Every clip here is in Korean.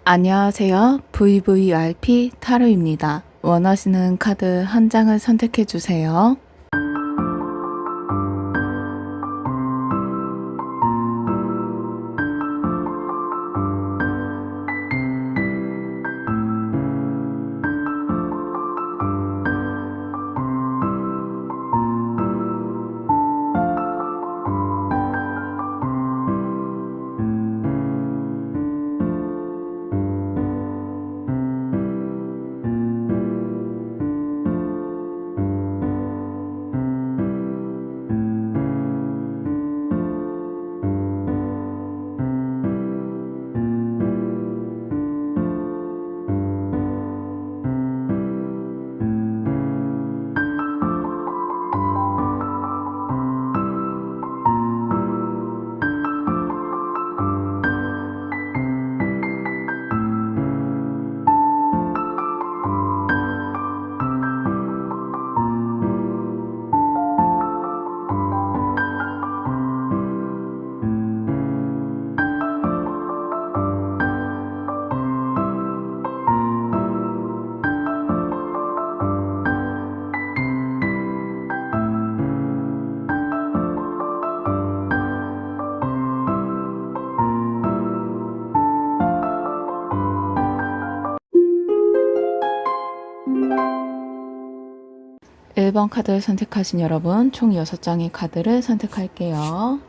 안녕하세요. VVIP 타로입니다. 원하시는 카드 한 장을 선택해 주세요. 일 번 카드를 선택하신 여러분, 총 6장의 카드를 선택할게요.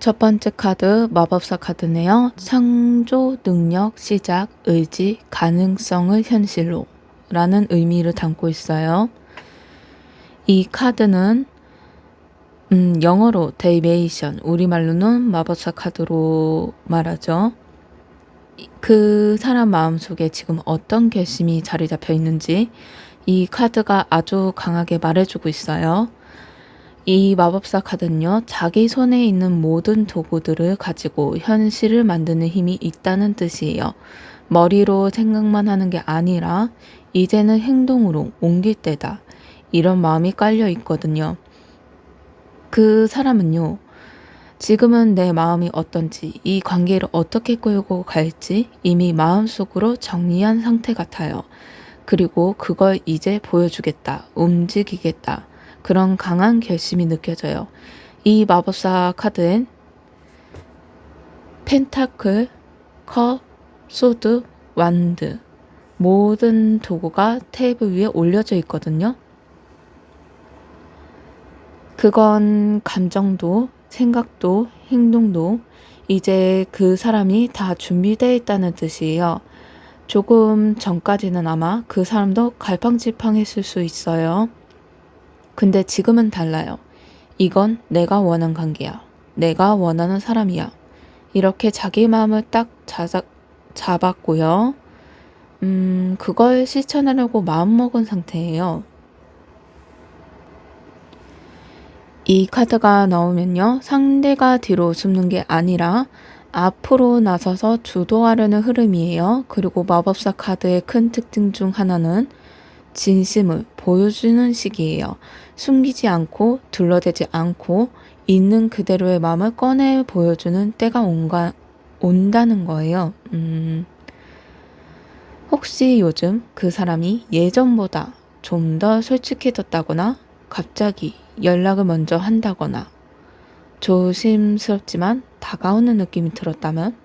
첫 번째 카드 마법사 카드네요. 창조, 능력, 시작, 의지, 가능성을 현실로 라는 의미를 담고 있어요. 이 카드는 영어로 데이메이션, 우리말로는 마법사 카드로 말하죠. 그 사람 마음속에 지금 어떤 결심이 자리 잡혀 있는지 이 카드가 아주 강하게 말해주고 있어요. 이 마법사 카드는요, 자기 손에 있는 모든 도구들을 가지고 현실을 만드는 힘이 있다는 뜻이에요. 머리로 생각만 하는 게 아니라 이제는 행동으로 옮길 때다. 이런 마음이 깔려 있거든요. 그 사람은요, 지금은 내 마음이 어떤지, 이 관계를 어떻게 끌고 갈지 이미 마음속으로 정리한 상태 같아요. 그리고 그걸 이제 보여주겠다, 움직이겠다. 그런 강한 결심이 느껴져요. 이 마법사 카드엔 펜타클, 컵, 소드, 완드 모든 도구가 테이블 위에 올려져 있거든요. 그건 감정도, 생각도, 행동도 이제 그 사람이 다 준비되어 있다는 뜻이에요. 조금 전까지는 아마 그 사람도 갈팡질팡했을 수 있어요. 근데 지금은 달라요. 이건 내가 원하는 관계야. 내가 원하는 사람이야. 이렇게 자기 마음을 딱 잡았고요. 그걸 실천하려고 마음먹은 상태예요. 이 카드가 나오면요. 상대가 뒤로 숨는 게 아니라 앞으로 나서서 주도하려는 흐름이에요. 그리고 마법사 카드의 큰 특징 중 하나는 진심을 보여주는 시기예요. 숨기지 않고 둘러대지 않고 있는 그대로의 마음을 꺼내 보여주는 때가 온다는 거예요. 혹시 요즘 그 사람이 예전보다 좀 더 솔직해졌다거나 갑자기 연락을 먼저 한다거나 조심스럽지만 다가오는 느낌이 들었다면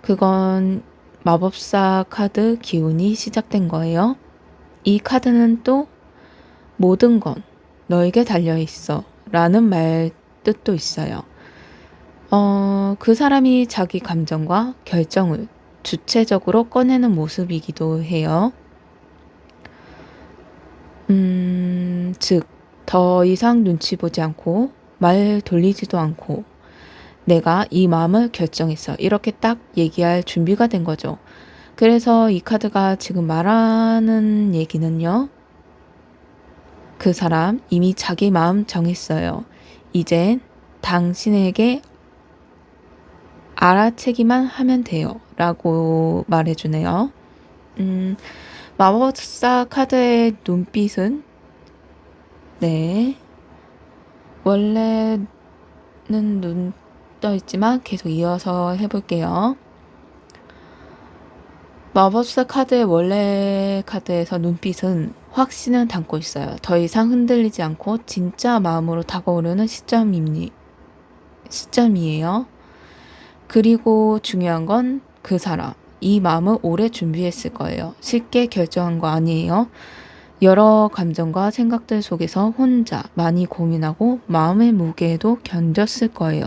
그건 마법사 카드 기운이 시작된 거예요. 이 카드는 또 모든 건 너에게 달려있어 라는 말 뜻도 있어요. 그 사람이 자기 감정과 결정을 주체적으로 꺼내는 모습이기도 해요. 즉, 더 이상 눈치 보지 않고 말 돌리지도 않고 내가 이 마음을 결정했어. 이렇게 딱 얘기할 준비가 된 거죠. 그래서 이 카드가 지금 말하는 얘기는요. 그 사람 이미 자기 마음 정했어요. 이젠 당신에게 알아채기만 하면 돼요. 라고 말해주네요. 마법사 카드의 눈빛은 네. 원래는 눈 떠있지만 계속 이어서 해볼게요. 마법사 카드의 원래 카드에서 눈빛은 확신을 담고 있어요. 더 이상 흔들리지 않고 진짜 마음으로 다가오려는 시점이에요. 그리고 중요한 건 그 사람, 이 마음을 오래 준비했을 거예요. 쉽게 결정한 거 아니에요. 여러 감정과 생각들 속에서 혼자 많이 고민하고 마음의 무게에도 견뎠을 거예요.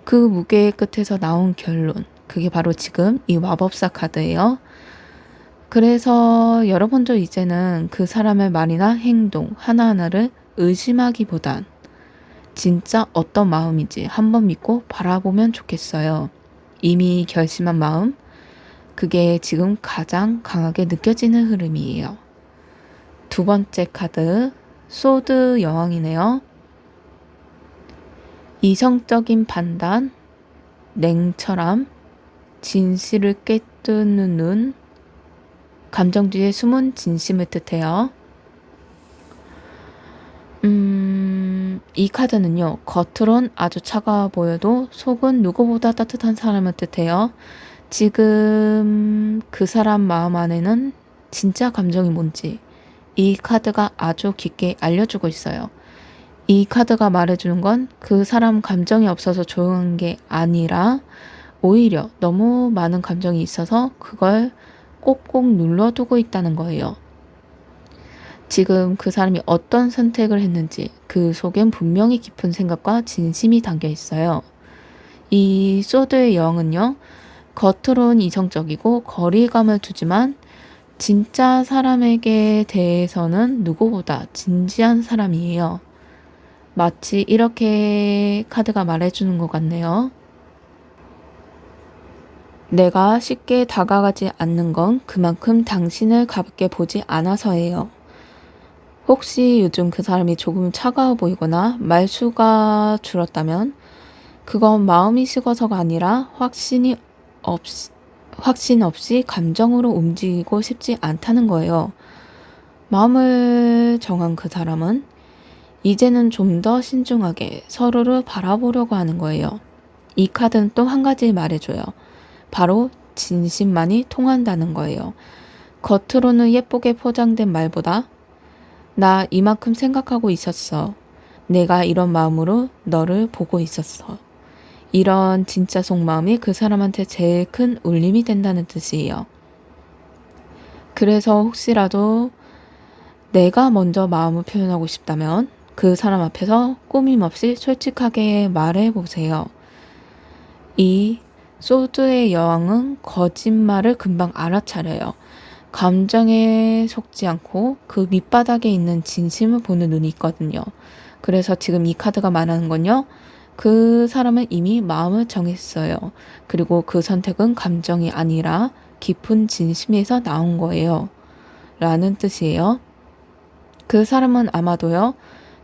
그 무게의 끝에서 나온 결론, 그게 바로 지금 이 마법사 카드예요. 그래서 여러분도 이제는 그 사람의 말이나 행동 하나하나를 의심하기보단 진짜 어떤 마음인지 한번 믿고 바라보면 좋겠어요. 이미 결심한 마음, 그게 지금 가장 강하게 느껴지는 흐름이에요. 두 번째 카드, 소드 여왕이네요. 이성적인 판단, 냉철함, 진실을 꿰뚫는 눈, 감정 뒤에 숨은 진심을 뜻해요. 이 카드는요. 겉으론 아주 차가워 보여도 속은 누구보다 따뜻한 사람을 뜻해요. 지금 그 사람 마음 안에는 진짜 감정이 뭔지 이 카드가 아주 깊게 알려주고 있어요. 이 카드가 말해주는 건 그 사람 감정이 없어서 조용한 게 아니라 오히려 너무 많은 감정이 있어서 그걸 꼭꼭 눌러두고 있다는 거예요. 지금 그 사람이 어떤 선택을 했는지 그 속엔 분명히 깊은 생각과 진심이 담겨 있어요. 이 소드의 여왕은요. 겉으론 이성적이고 거리감을 두지만 진짜 사람에게 대해서는 누구보다 진지한 사람이에요. 마치 이렇게 카드가 말해주는 것 같네요. 내가 쉽게 다가가지 않는 건 그만큼 당신을 가볍게 보지 않아서예요. 혹시 요즘 그 사람이 조금 차가워 보이거나 말수가 줄었다면 그건 마음이 식어서가 아니라 확신 없이 감정으로 움직이고 싶지 않다는 거예요. 마음을 정한 그 사람은 이제는 좀 더 신중하게 서로를 바라보려고 하는 거예요. 이 카드는 또 한 가지 말해줘요. 바로 진심만이 통한다는 거예요. 겉으로는 예쁘게 포장된 말보다 나 이만큼 생각하고 있었어. 내가 이런 마음으로 너를 보고 있었어. 이런 진짜 속마음이 그 사람한테 제일 큰 울림이 된다는 뜻이에요. 그래서 혹시라도 내가 먼저 마음을 표현하고 싶다면 그 사람 앞에서 꾸밈 없이 솔직하게 말해보세요. 이 소드의 여왕은 거짓말을 금방 알아차려요. 감정에 속지 않고 그 밑바닥에 있는 진심을 보는 눈이 있거든요. 그래서 지금 이 카드가 말하는 건요. 그 사람은 이미 마음을 정했어요. 그리고 그 선택은 감정이 아니라 깊은 진심에서 나온 거예요. 라는 뜻이에요. 그 사람은 아마도요.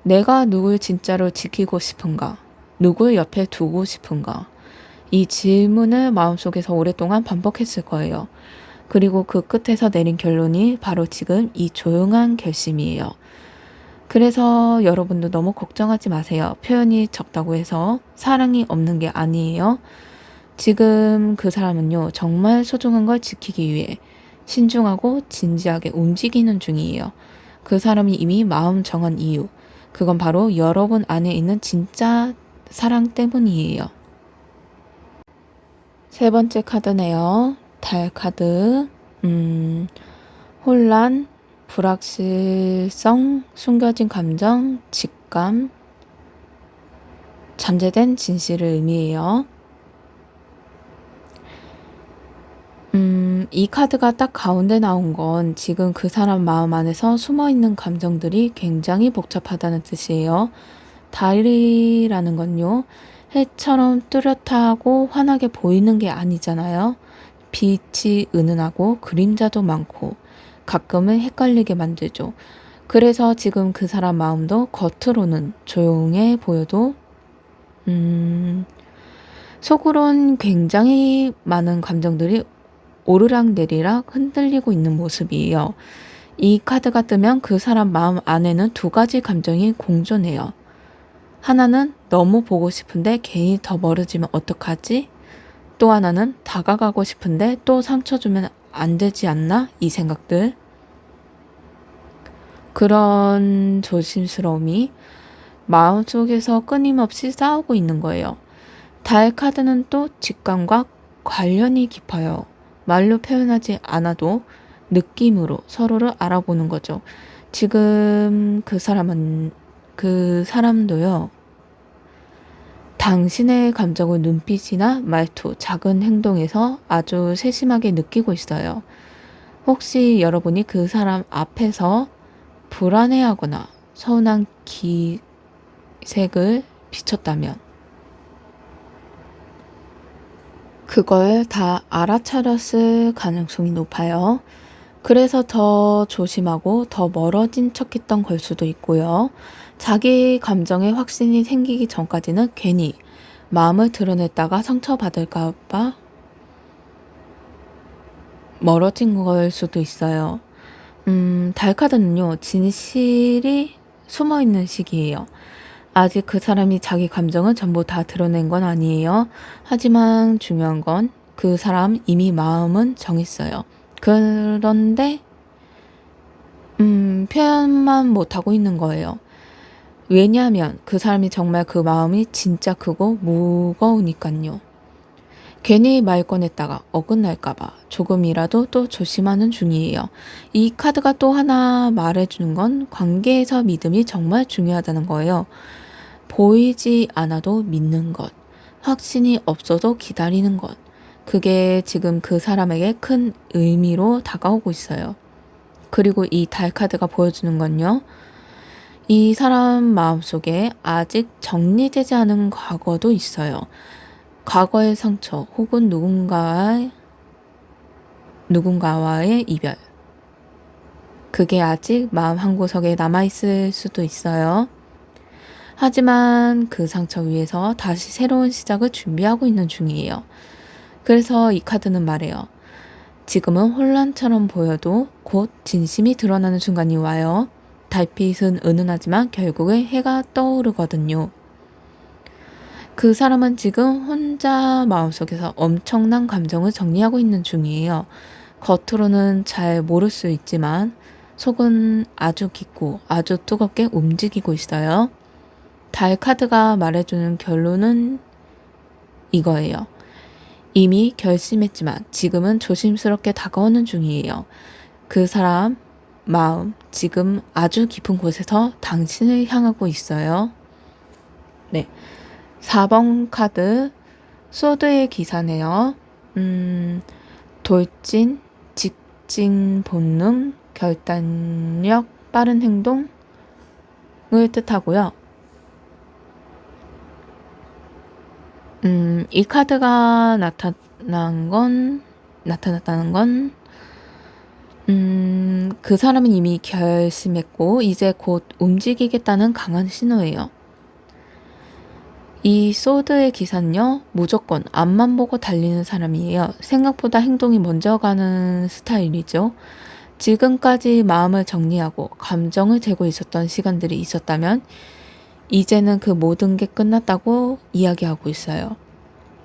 내가 누굴 진짜로 지키고 싶은가? 누굴 옆에 두고 싶은가? 이 질문을 마음속에서 오랫동안 반복했을 거예요. 그리고 그 끝에서 내린 결론이 바로 지금 이 조용한 결심이에요. 그래서 여러분도 너무 걱정하지 마세요. 표현이 적다고 해서 사랑이 없는 게 아니에요. 지금 그 사람은요, 정말 소중한 걸 지키기 위해 신중하고 진지하게 움직이는 중이에요. 그 사람이 이미 마음 정한 이유, 그건 바로 여러분 안에 있는 진짜 사랑 때문이에요. 세 번째 카드네요. 달 카드. 혼란, 불확실성, 숨겨진 감정, 직감, 잠재된 진실을 의미해요. 이 카드가 딱 가운데 나온 건 지금 그 사람 마음 안에서 숨어있는 감정들이 굉장히 복잡하다는 뜻이에요. 달이라는 건요, 해처럼 뚜렷하고 환하게 보이는 게 아니잖아요. 빛이 은은하고 그림자도 많고 가끔은 헷갈리게 만들죠. 그래서 지금 그 사람 마음도 겉으로는 조용해 보여도 속으론 굉장히 많은 감정들이 오르락내리락 흔들리고 있는 모습이에요. 이 카드가 뜨면 그 사람 마음 안에는 두 가지 감정이 공존해요. 하나는 너무 보고 싶은데 괜히 더 멀어지면 어떡하지? 또 하나는 다가가고 싶은데 또 상처 주면 안 되지 않나? 이 생각들. 그런 조심스러움이 마음속에서 끊임없이 싸우고 있는 거예요. 달 카드는 또 직감과 관련이 깊어요. 말로 표현하지 않아도 느낌으로 서로를 알아보는 거죠. 지금 그 사람도요, 당신의 감정을 눈빛이나 말투, 작은 행동에서 아주 세심하게 느끼고 있어요. 혹시 여러분이 그 사람 앞에서 불안해하거나 서운한 기색을 비췄다면 그걸 다 알아차렸을 가능성이 높아요. 그래서 더 조심하고 더 멀어진 척했던 걸 수도 있고요. 자기 감정에 확신이 생기기 전까지는 괜히 마음을 드러냈다가 상처받을까 봐 멀어진 걸 수도 있어요. 달 카드는요, 진실이 숨어있는 시기예요. 아직 그 사람이 자기 감정을 전부 다 드러낸 건 아니에요. 하지만 중요한 건 그 사람 이미 마음은 정했어요. 그런데 표현만 못하고 있는 거예요. 왜냐하면 그 사람이 정말 그 마음이 진짜 크고 무거우니까요. 괜히 말 꺼냈다가 어긋날까봐 조금이라도 또 조심하는 중이에요. 이 카드가 또 하나 말해주는 건 관계에서 믿음이 정말 중요하다는 거예요. 보이지 않아도 믿는 것, 확신이 없어도 기다리는 것. 그게 지금 그 사람에게 큰 의미로 다가오고 있어요. 그리고 이 달 카드가 보여주는 건요, 이 사람 마음속에 아직 정리되지 않은 과거도 있어요. 과거의 상처 혹은 누군가와의 이별. 그게 아직 마음 한구석에 남아있을 수도 있어요. 하지만 그 상처 위에서 다시 새로운 시작을 준비하고 있는 중이에요. 그래서 이 카드는 말해요. 지금은 혼란처럼 보여도 곧 진심이 드러나는 순간이 와요. 달빛은 은은하지만 결국에 해가 떠오르거든요. 그 사람은 지금 혼자 마음속에서 엄청난 감정을 정리하고 있는 중이에요. 겉으로는 잘 모를 수 있지만 속은 아주 깊고 아주 뜨겁게 움직이고 있어요. 달 카드가 말해주는 결론은 이거예요. 이미 결심했지만 지금은 조심스럽게 다가오는 중이에요. 그 사람 마음 지금 아주 깊은 곳에서 당신을 향하고 있어요. 네, 4번 카드 소드의 기사네요. 돌진, 직진 본능, 결단력, 빠른 행동을 뜻하고요. 이 카드가 나타났다는 건 그 사람은 이미 결심했고 이제 곧 움직이겠다는 강한 신호예요. 이 소드의 기사는요, 무조건 앞만 보고 달리는 사람이에요. 생각보다 행동이 먼저 가는 스타일이죠. 지금까지 마음을 정리하고 감정을 재고 있었던 시간들이 있었다면 이제는 그 모든 게 끝났다고 이야기하고 있어요.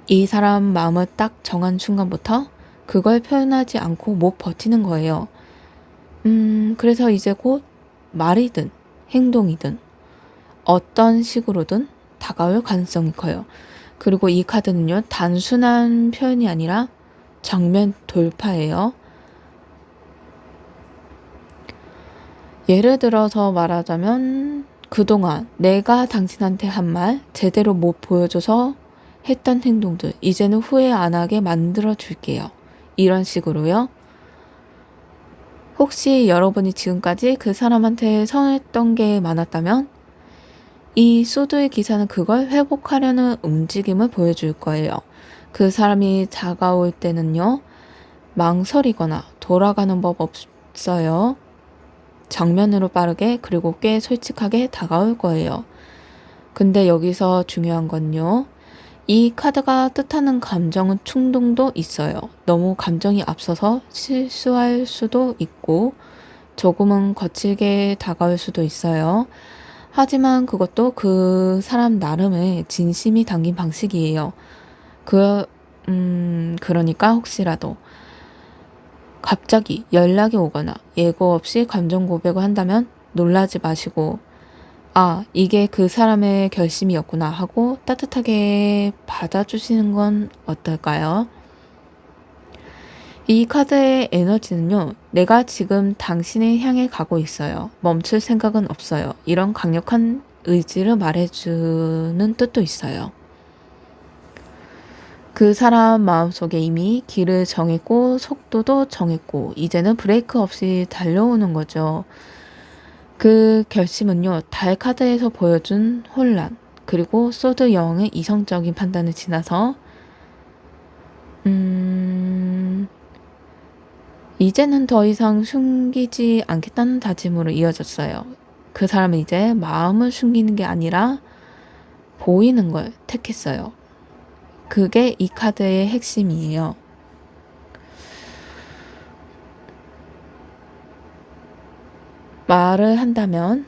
이 사람 마음을 딱 정한 순간부터 그걸 표현하지 않고 못 버티는 거예요. 그래서 이제 곧 말이든 행동이든 어떤 식으로든 다가올 가능성이 커요. 그리고 이 카드는요, 단순한 표현이 아니라 정면 돌파예요. 예를 들어서 말하자면 그동안 내가 당신한테 한 말 제대로 못 보여줘서 했던 행동들 이제는 후회 안 하게 만들어 줄게요. 이런 식으로요. 혹시 여러분이 지금까지 그 사람한테 선했던 게 많았다면 이 소드의 기사는 그걸 회복하려는 움직임을 보여줄 거예요. 그 사람이 다가올 때는요, 망설이거나 돌아가는 법 없어요. 정면으로 빠르게 그리고 꽤 솔직하게 다가올 거예요. 근데 여기서 중요한 건요, 이 카드가 뜻하는 감정은 충동도 있어요. 너무 감정이 앞서서 실수할 수도 있고 조금은 거칠게 다가올 수도 있어요. 하지만 그것도 그 사람 나름의 진심이 담긴 방식이에요. 그러니까 혹시라도 갑자기 연락이 오거나 예고 없이 감정 고백을 한다면 놀라지 마시고, 아, 이게 그 사람의 결심이었구나 하고 따뜻하게 받아주시는 건 어떨까요? 이 카드의 에너지는요, 내가 지금 당신을 향해 가고 있어요. 멈출 생각은 없어요. 이런 강력한 의지를 말해주는 뜻도 있어요. 그 사람 마음속에 이미 길을 정했고 속도도 정했고 이제는 브레이크 없이 달려오는 거죠. 그 결심은요, 달 카드에서 보여준 혼란, 그리고 소드 여왕의 이성적인 판단을 지나서 이제는 더 이상 숨기지 않겠다는 다짐으로 이어졌어요. 그 사람은 이제 마음을 숨기는 게 아니라 보이는 걸 택했어요. 그게 이 카드의 핵심이에요. 말을 한다면,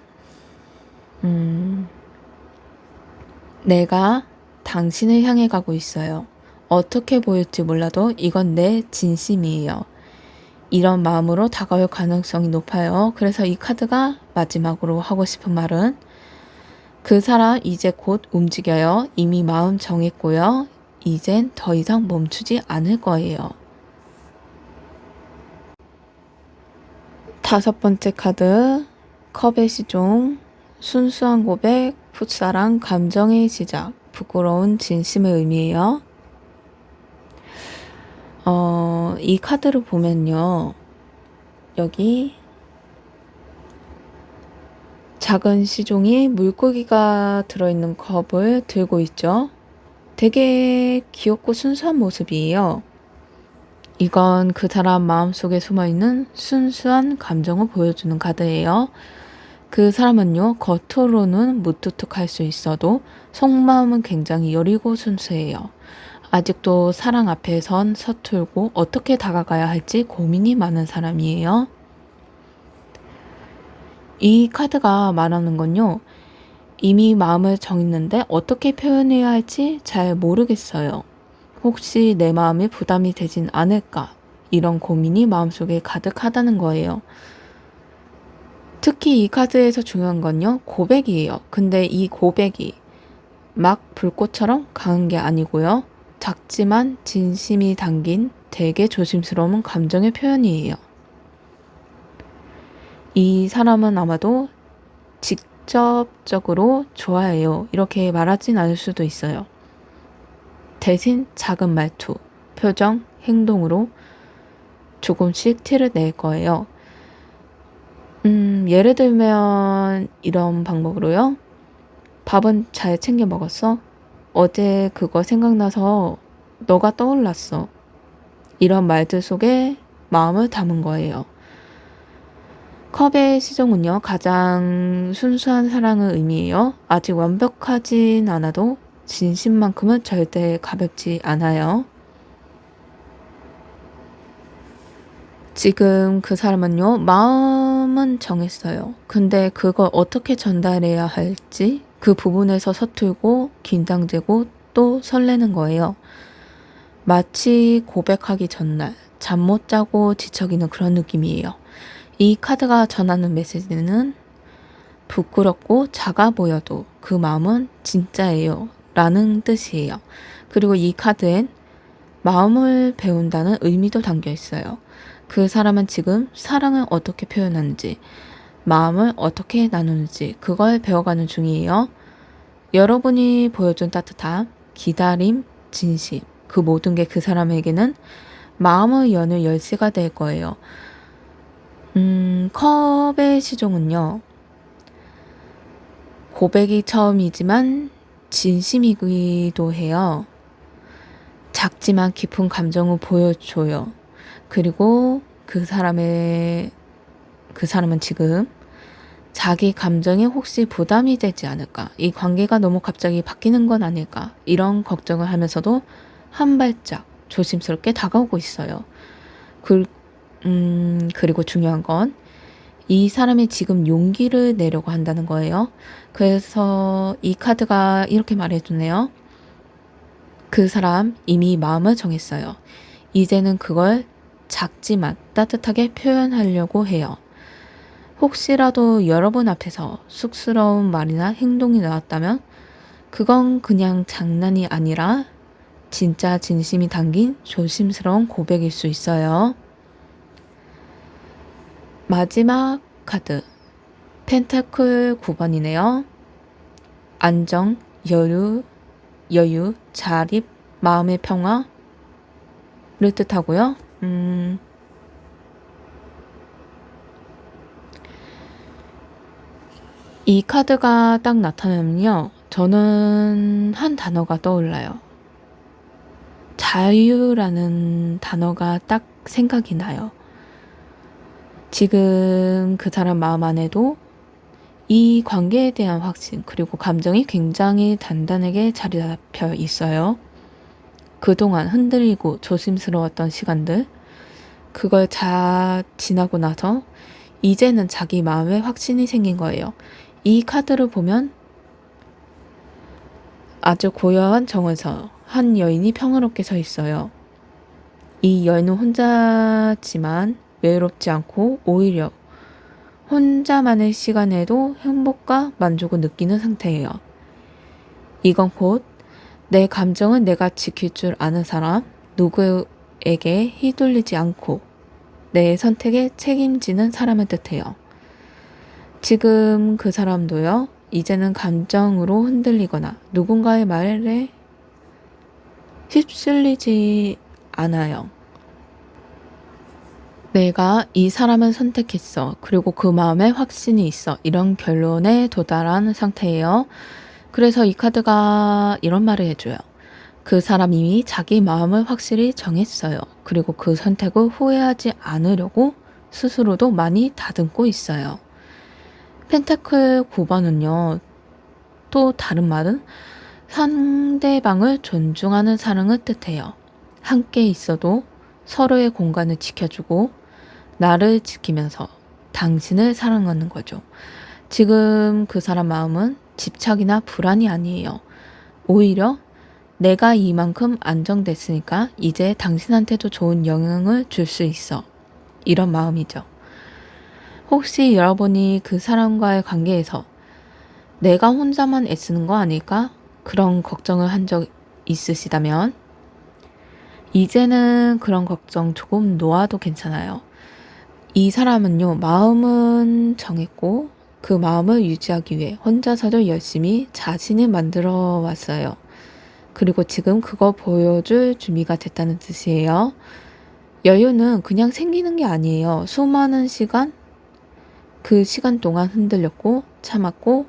내가 당신을 향해 가고 있어요. 어떻게 보일지 몰라도 이건 내 진심이에요. 이런 마음으로 다가올 가능성이 높아요. 그래서 이 카드가 마지막으로 하고 싶은 말은 그 사람 이제 곧 움직여요. 이미 마음 정했고요. 이젠 더 이상 멈추지 않을 거예요. 5번째 카드, 컵의 시종, 순수한 고백, 풋사랑, 감정의 시작, 부끄러운 진심의 의미예요. 이 카드를 보면요, 여기 작은 시종이 물고기가 들어있는 컵을 들고 있죠. 되게 귀엽고 순수한 모습이에요. 이건 그 사람 마음속에 숨어있는 순수한 감정을 보여주는 카드예요. 그 사람은요, 겉으로는 무뚝뚝할 수 있어도 속마음은 굉장히 여리고 순수해요. 아직도 사랑 앞에 선 서툴고 어떻게 다가가야 할지 고민이 많은 사람이에요. 이 카드가 말하는 건요, 이미 마음을 정했는데 어떻게 표현해야 할지 잘 모르겠어요. 혹시 내 마음이 부담이 되진 않을까? 이런 고민이 마음속에 가득하다는 거예요. 특히 이 카드에서 중요한 건요, 고백이에요. 근데 이 고백이 막 불꽃처럼 강한 게 아니고요, 작지만 진심이 담긴 되게 조심스러운 감정의 표현이에요. 이 사람은 아마도 직접적으로 좋아해요. 이렇게 말하진 않을 수도 있어요. 대신 작은 말투, 표정, 행동으로 조금씩 티를 낼 거예요. 예를 들면 이런 방법으로요. 밥은 잘 챙겨 먹었어? 어제 그거 생각나서 너가 떠올랐어. 이런 말들 속에 마음을 담은 거예요. 컵의 시종은요, 가장 순수한 사랑을 의미해요. 아직 완벽하진 않아도 진심만큼은 절대 가볍지 않아요. 지금 그 사람은요, 마음은 정했어요. 근데 그걸 어떻게 전달해야 할지 그 부분에서 서툴고 긴장되고 또 설레는 거예요. 마치 고백하기 전날 잠 못 자고 뒤척이는 그런 느낌이에요. 이 카드가 전하는 메시지는 부끄럽고 작아 보여도 그 마음은 진짜예요. 라는 뜻이에요. 그리고 이 카드엔 마음을 배운다는 의미도 담겨 있어요. 그 사람은 지금 사랑을 어떻게 표현하는지, 마음을 어떻게 나누는지, 그걸 배워가는 중이에요. 여러분이 보여준 따뜻함, 기다림, 진심, 그 모든 게 그 사람에게는 마음을 여는 열쇠가 될 거예요. 컵의 시종은요, 고백이 처음이지만 진심이기도 해요. 작지만 깊은 감정을 보여줘요. 그리고 그 사람은 지금 자기 감정에 혹시 부담이 되지 않을까? 이 관계가 너무 갑자기 바뀌는 건 아닐까? 이런 걱정을 하면서도 한 발짝 조심스럽게 다가오고 있어요. 그리고 중요한 건 이 사람이 지금 용기를 내려고 한다는 거예요. 그래서 이 카드가 이렇게 말해주네요. 그 사람 이미 마음을 정했어요. 이제는 그걸 작지만 따뜻하게 표현하려고 해요. 혹시라도 여러분 앞에서 쑥스러운 말이나 행동이 나왔다면 그건 그냥 장난이 아니라 진짜 진심이 담긴 조심스러운 고백일 수 있어요. 마지막 카드 펜타클 9번이네요. 안정, 여유, 자립, 마음의 평화를 뜻하고요. 이 카드가 딱 나타나면요, 저는 한 단어가 떠올라요. 자유라는 단어가 딱 생각이 나요. 지금 그 사람 마음 안에도 이 관계에 대한 확신 그리고 감정이 굉장히 단단하게 자리 잡혀 있어요. 그동안 흔들리고 조심스러웠던 시간들, 그걸 다 지나고 나서 이제는 자기 마음에 확신이 생긴 거예요. 이 카드를 보면 아주 고요한 정원에서 한 여인이 평화롭게 서 있어요. 이 여인은 혼자지만 외롭지 않고 오히려 혼자만의 시간에도 행복과 만족을 느끼는 상태예요. 이건 곧 내 감정은 내가 지킬 줄 아는 사람, 누구에게 휘둘리지 않고 내 선택에 책임지는 사람을 뜻해요. 지금 그 사람도요, 이제는 감정으로 흔들리거나 누군가의 말에 휩쓸리지 않아요. 내가 이 사람을 선택했어. 그리고 그 마음에 확신이 있어. 이런 결론에 도달한 상태예요. 그래서 이 카드가 이런 말을 해줘요. 그 사람이 이미 자기 마음을 확실히 정했어요. 그리고 그 선택을 후회하지 않으려고 스스로도 많이 다듬고 있어요. 펜타클 9번은요. 또 다른 말은 상대방을 존중하는 사랑을 뜻해요. 함께 있어도 서로의 공간을 지켜주고 나를 지키면서 당신을 사랑하는 거죠. 지금 그 사람 마음은 집착이나 불안이 아니에요. 오히려 내가 이만큼 안정됐으니까 이제 당신한테도 좋은 영향을 줄 수 있어. 이런 마음이죠. 혹시 여러분이 그 사람과의 관계에서 내가 혼자만 애쓰는 거 아닐까? 그런 걱정을 한 적 있으시다면 이제는 그런 걱정 조금 놓아도 괜찮아요. 이 사람은요, 마음은 정했고 그 마음을 유지하기 위해 혼자서도 열심히 자신을 만들어 왔어요. 그리고 지금 그거 보여줄 준비가 됐다는 뜻이에요. 여유는 그냥 생기는 게 아니에요. 수많은 시간, 그 시간 동안 흔들렸고 참았고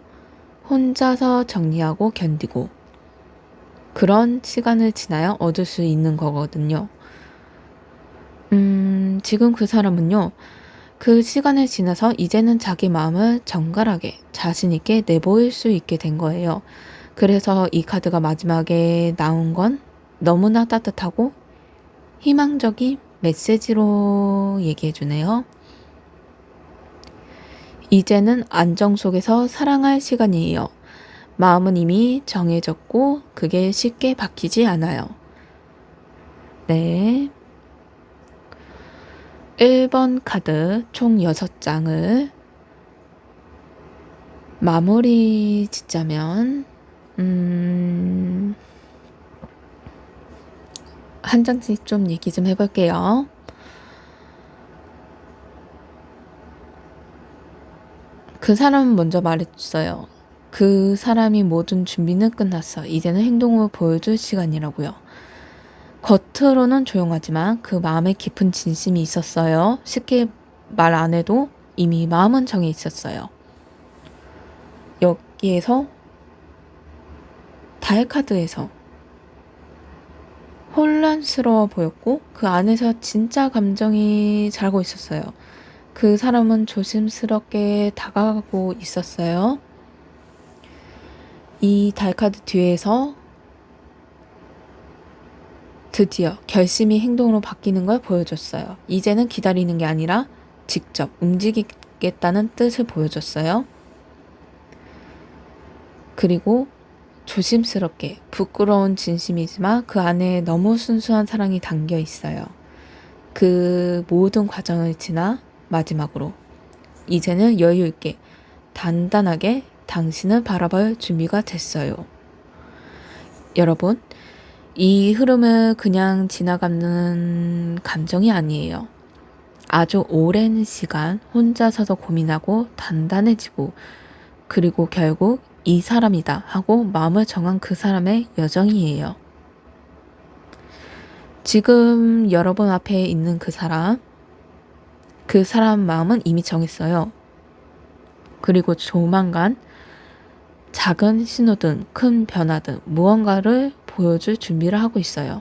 혼자서 정리하고 견디고 그런 시간을 지나야 얻을 수 있는 거거든요. 지금 그 사람은요, 그 시간을 지나서 이제는 자기 마음을 정갈하게 자신 있게 내보일 수 있게 된 거예요. 그래서 이 카드가 마지막에 나온 건 너무나 따뜻하고 희망적인 메시지로 얘기해 주네요. 이제는 안정 속에서 사랑할 시간이에요. 마음은 이미 정해졌고 그게 쉽게 바뀌지 않아요. 네. 1번 카드 총 6장을 마무리 짓자면 한 장씩 좀 얘기 좀 해볼게요. 그 사람은 먼저 말했어요. 그 사람이 모든 준비는 끝났어. 이제는 행동을 보여줄 시간이라고요. 겉으로는 조용하지만 그 마음에 깊은 진심이 있었어요. 쉽게 말 안 해도 이미 마음은 정해 있었어요. 여기에서 달 카드에서 혼란스러워 보였고 그 안에서 진짜 감정이 자고 있었어요. 그 사람은 조심스럽게 다가가고 있었어요. 이 달 카드 뒤에서 드디어 결심이 행동으로 바뀌는 걸 보여줬어요. 이제는 기다리는 게 아니라 직접 움직이겠다는 뜻을 보여줬어요. 그리고 조심스럽게 부끄러운 진심이지만 그 안에 너무 순수한 사랑이 담겨 있어요. 그 모든 과정을 지나 마지막으로 이제는 여유 있게 단단하게 당신을 바라볼 준비가 됐어요. 여러분, 이 흐름은 그냥 지나가는 감정이 아니에요. 아주 오랜 시간 혼자서도 고민하고 단단해지고 그리고 결국 이 사람이다 하고 마음을 정한 그 사람의 여정이에요. 지금 여러분 앞에 있는 그 사람 마음은 이미 정했어요. 그리고 조만간 작은 신호등, 큰 변화등 무언가를 보여줄 준비를 하고 있어요.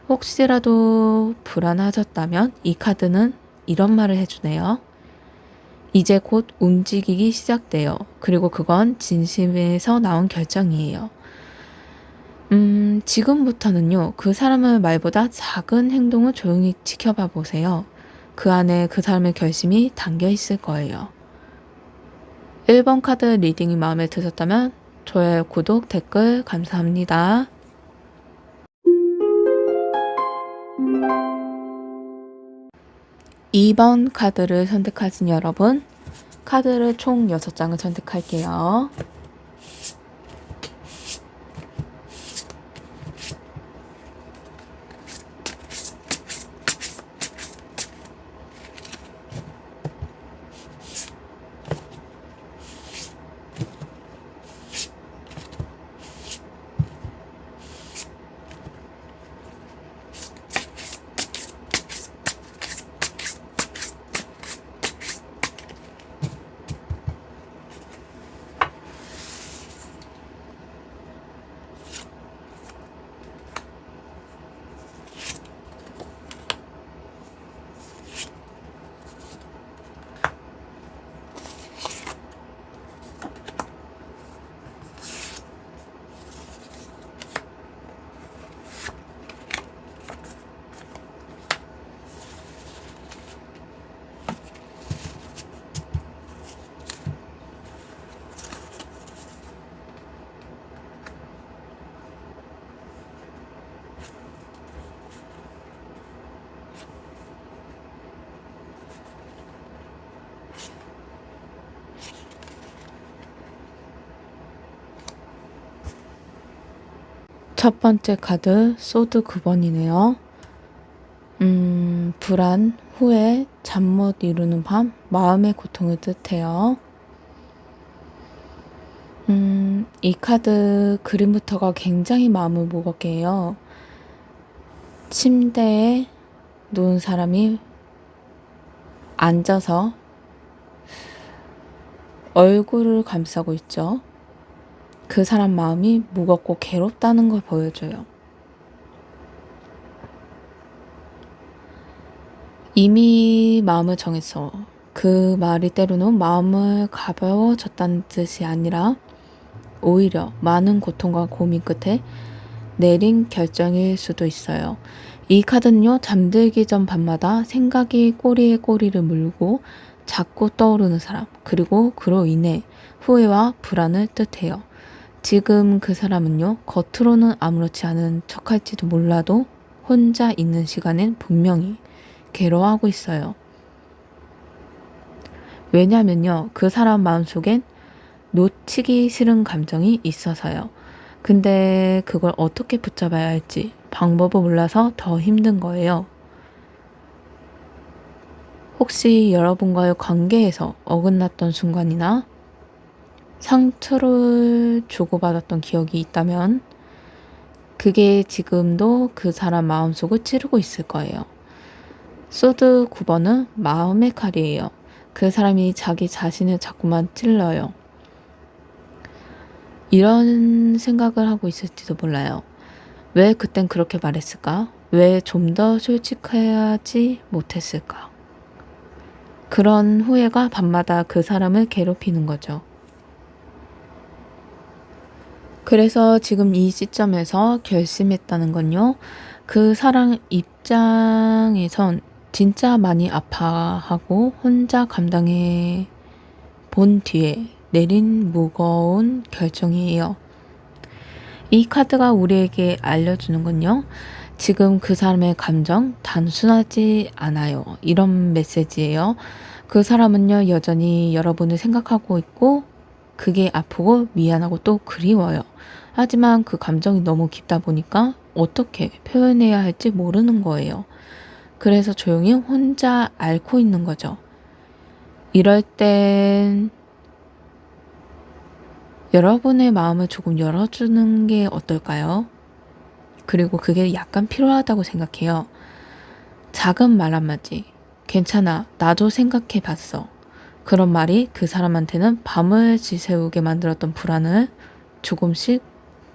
혹시라도 불안하셨다면 이 카드는 이런 말을 해주네요. 이제 곧 움직이기 시작돼요. 그리고 그건 진심에서 나온 결정이에요. 지금부터는요, 그 사람의 말보다 작은 행동을 조용히 지켜봐 보세요. 그 안에 그 사람의 결심이 담겨 있을 거예요. 1번 카드 리딩이 마음에 드셨다면 좋아요, 구독, 댓글 감사합니다. 2번 카드를 선택하신 여러분, 카드를 총 6장을 선택할게요. 첫 번째 카드 소드 9번이네요. 불안, 후회, 잠 못 이루는 밤, 마음의 고통을 뜻해요. 이 카드 그림부터가 굉장히 마음을 무겁게 해요. 침대에 누운 사람이 앉아서 얼굴을 감싸고 있죠. 그 사람 마음이 무겁고 괴롭다는 걸 보여줘요. 이미 마음을 정했어. 그 말이 때로는 마음을 가벼워졌다는 뜻이 아니라 오히려 많은 고통과 고민 끝에 내린 결정일 수도 있어요. 이 카드는요, 잠들기 전 밤마다 생각이 꼬리에 꼬리를 물고 자꾸 떠오르는 사람, 그리고 그로 인해 후회와 불안을 뜻해요. 지금 그 사람은요, 겉으로는 아무렇지 않은 척할지도 몰라도 혼자 있는 시간엔 분명히 괴로워하고 있어요. 왜냐면요, 그 사람 마음속엔 놓치기 싫은 감정이 있어서요. 근데 그걸 어떻게 붙잡아야 할지 방법을 몰라서 더 힘든 거예요. 혹시 여러분과의 관계에서 어긋났던 순간이나 상처를 주고받았던 기억이 있다면 그게 지금도 그 사람 마음속을 찌르고 있을 거예요. 소드 9번은 마음의 칼이에요. 그 사람이 자기 자신을 자꾸만 찔러요. 이런 생각을 하고 있을지도 몰라요. 왜 그땐 그렇게 말했을까? 왜 좀 더 솔직해야지 못했을까? 그런 후회가 밤마다 그 사람을 괴롭히는 거죠. 그래서 지금 이 시점에서 결심했다는 건요. 그 사람 입장에선 진짜 많이 아파하고 혼자 감당해 본 뒤에 내린 무거운 결정이에요. 이 카드가 우리에게 알려주는 건요. 지금 그 사람의 감정 단순하지 않아요. 이런 메시지예요. 그 사람은요, 여전히 여러분을 생각하고 있고 그게 아프고 미안하고 또 그리워요. 하지만 그 감정이 너무 깊다 보니까 어떻게 표현해야 할지 모르는 거예요. 그래서 조용히 혼자 앓고 있는 거죠. 이럴 땐 여러분의 마음을 조금 열어주는 게 어떨까요? 그리고 그게 약간 필요하다고 생각해요. 작은 말 한마디. 괜찮아. 나도 생각해 봤어. 그런 말이 그 사람한테는 밤을 지새우게 만들었던 불안을 조금씩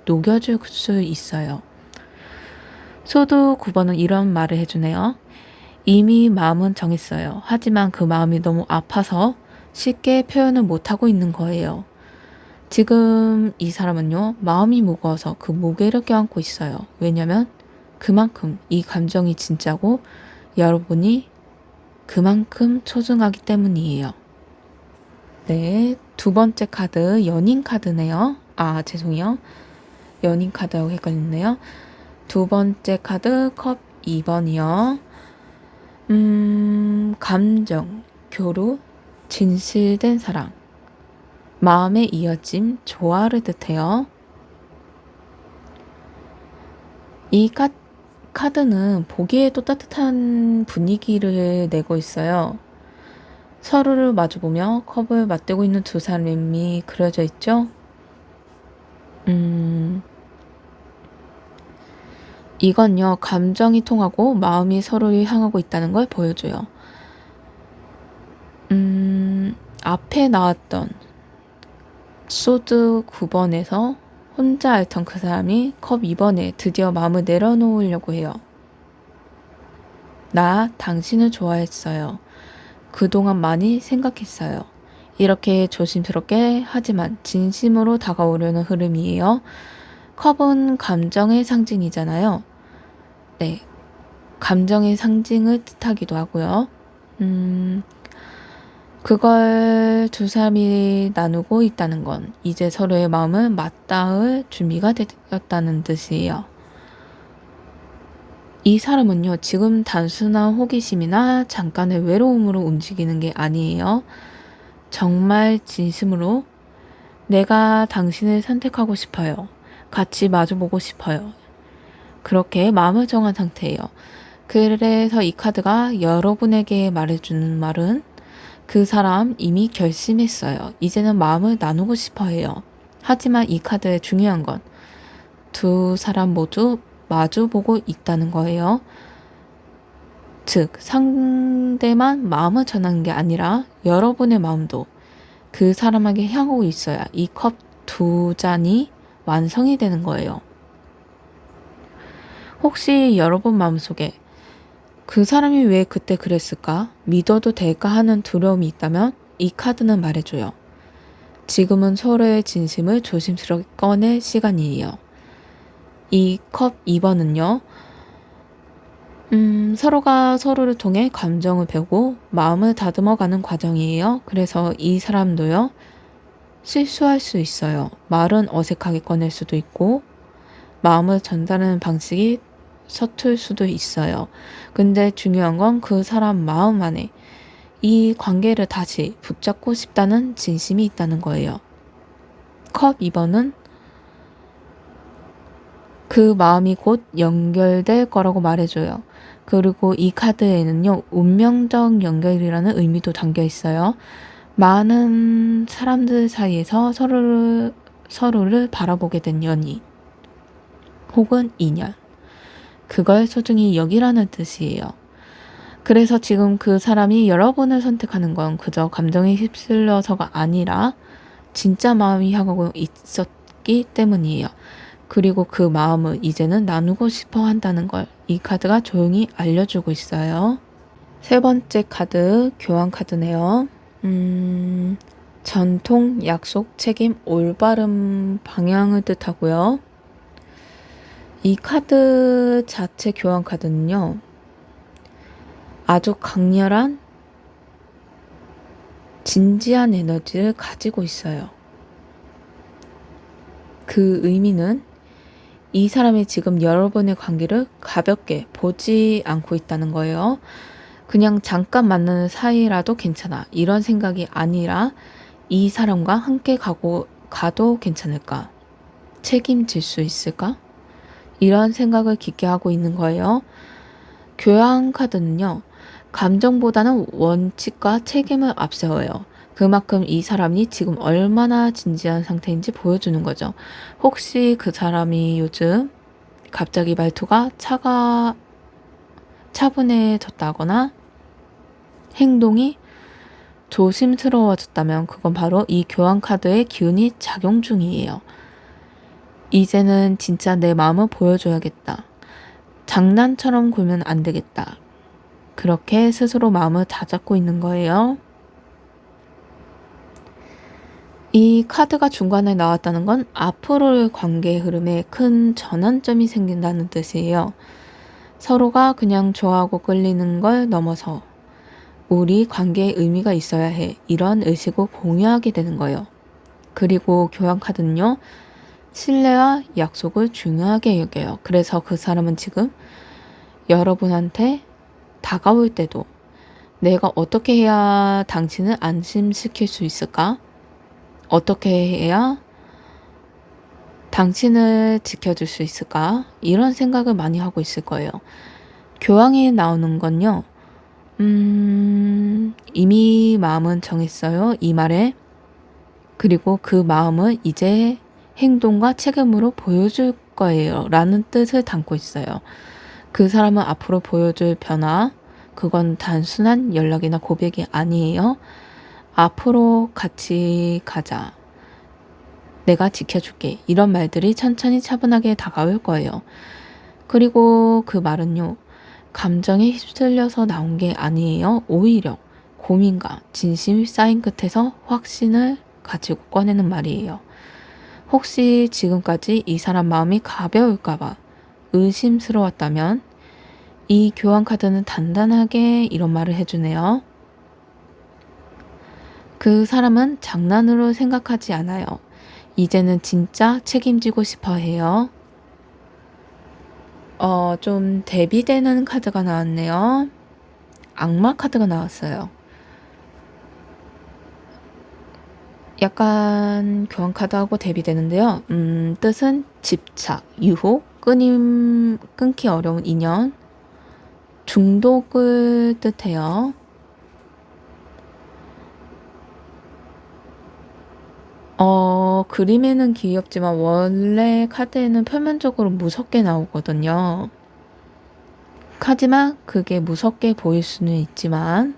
녹여줄 수 있어요. 소드 9번은 이런 말을 해주네요. 이미 마음은 정했어요. 하지만 그 마음이 너무 아파서 쉽게 표현을 못하고 있는 거예요. 지금 이 사람은요, 마음이 무거워서 그 무게를 껴안고 있어요. 왜냐면 그만큼 이 감정이 진짜고 여러분이 그만큼 소중하기 때문이에요. 네, 두 번째 카드 연인 카드네요. 죄송해요. 연인 카드하고 헷갈리네요. 두 번째 카드 컵 2번이요. 감정, 교류, 진실된 사랑, 마음의 이어짐, 조화를 뜻해요. 이 카드는 보기에도 따뜻한 분위기를 내고 있어요. 서로를 마주보며 컵을 맞대고 있는 두 사람이 그려져 있죠. 이건요, 감정이 통하고 마음이 서로를 향하고 있다는 걸 보여줘요. 앞에 나왔던 소드 9번에서 혼자 앓던 그 사람이 컵 2번에 드디어 마음을 내려놓으려고 해요. 나 당신을 좋아했어요. 그동안 많이 생각했어요. 이렇게 조심스럽게 하지만 진심으로 다가오려는 흐름이에요. 컵은 감정의 상징이잖아요. 네, 감정의 상징을 뜻하기도 하고요. 그걸 두 사람이 나누고 있다는 건 이제 서로의 마음을 맞닿을 준비가 되었다는 뜻이에요. 이 사람은요, 지금 단순한 호기심이나 잠깐의 외로움으로 움직이는 게 아니에요. 정말 진심으로 내가 당신을 선택하고 싶어요. 같이 마주보고 싶어요. 그렇게 마음을 정한 상태예요. 그래서 이 카드가 여러분에게 말해주는 말은 그 사람 이미 결심했어요. 이제는 마음을 나누고 싶어 해요. 하지만 이 카드의 중요한 건 두 사람 모두 마주보고 있다는 거예요. 즉, 상대만 마음을 전하는 게 아니라 여러분의 마음도 그 사람에게 향하고 있어야 이 컵 두 잔이 완성이 되는 거예요. 혹시 여러분 마음속에 그 사람이 왜 그때 그랬을까? 믿어도 될까 하는 두려움이 있다면 이 카드는 말해줘요. 지금은 서로의 진심을 조심스럽게 꺼낼 시간이에요. 이 컵 2번은요. 서로가 서로를 통해 감정을 배우고 마음을 다듬어가는 과정이에요. 그래서 이 사람도요. 실수할 수 있어요. 말은 어색하게 꺼낼 수도 있고 마음을 전달하는 방식이 서툴 수도 있어요. 근데 중요한 건 그 사람 마음 안에 이 관계를 다시 붙잡고 싶다는 진심이 있다는 거예요. 컵 2번은 그 마음이 곧 연결될 거라고 말해줘요. 그리고 이 카드에는요, 운명적 연결이라는 의미도 담겨 있어요. 많은 사람들 사이에서 서로를 바라보게 된 연인, 혹은 인연. 그걸 소중히 여기라는 뜻이에요. 그래서 지금 그 사람이 여러분을 선택하는 건 그저 감정에 휩쓸려서가 아니라 진짜 마음이 향하고 있었기 때문이에요. 그리고 그 마음을 이제는 나누고 싶어 한다는 걸 이 카드가 조용히 알려주고 있어요. 세 번째 카드, 교환 카드네요. 전통, 약속, 책임, 올바른 방향을 뜻하고요. 이 카드 자체 교환 카드는요. 아주 강렬한 진지한 에너지를 가지고 있어요. 그 의미는 이 사람이 지금 여러분의 관계를 가볍게 보지 않고 있다는 거예요. 그냥 잠깐 만나는 사이라도 괜찮아. 이런 생각이 아니라 이 사람과 함께 가도 괜찮을까? 책임질 수 있을까? 이런 생각을 깊게 하고 있는 거예요. 교환 카드는요. 감정보다는 원칙과 책임을 앞세워요. 그만큼 이 사람이 지금 얼마나 진지한 상태인지 보여주는 거죠. 혹시 그 사람이 요즘 갑자기 말투가 차분해졌다거나 행동이 조심스러워졌다면 그건 바로 이 교환 카드의 기운이 작용 중이에요. 이제는 진짜 내 마음을 보여줘야겠다. 장난처럼 굴면 안 되겠다. 그렇게 스스로 마음을 다잡고 있는 거예요. 이 카드가 중간에 나왔다는 건 앞으로의 관계의 흐름에 큰 전환점이 생긴다는 뜻이에요. 서로가 그냥 좋아하고 끌리는 걸 넘어서 우리 관계에 의미가 있어야 해. 이런 의식을 공유하게 되는 거예요. 그리고 교환 카드는요. 신뢰와 약속을 중요하게 여겨요. 그래서 그 사람은 지금 여러분한테 다가올 때도 내가 어떻게 해야 당신을 안심시킬 수 있을까? 어떻게 해야 당신을 지켜줄 수 있을까? 이런 생각을 많이 하고 있을 거예요. 교황이 나오는 건요. 이미 마음은 정했어요. 이 말에. 그리고 그 마음을 이제 행동과 책임으로 보여줄 거예요. 라는 뜻을 담고 있어요. 그 사람은 앞으로 보여줄 변화, 그건 단순한 연락이나 고백이 아니에요. 앞으로 같이 가자. 내가 지켜줄게. 이런 말들이 천천히 차분하게 다가올 거예요. 그리고 그 말은요. 감정에 휩쓸려서 나온 게 아니에요. 오히려 고민과 진심이 쌓인 끝에서 확신을 가지고 꺼내는 말이에요. 혹시 지금까지 이 사람 마음이 가벼울까봐 의심스러웠다면 이 교환 카드는 단단하게 이런 말을 해주네요. 그 사람은 장난으로 생각하지 않아요. 이제는 진짜 책임지고 싶어 해요. 좀 대비되는 카드가 나왔네요. 악마 카드가 나왔어요. 약간 교환 카드하고 대비되는데요. 뜻은 집착, 유혹, 끊기 어려운 인연, 중독을 뜻해요. 그림에는 귀엽지만 원래 카드에는 표면적으로 무섭게 나오거든요. 하지만 그게 무섭게 보일 수는 있지만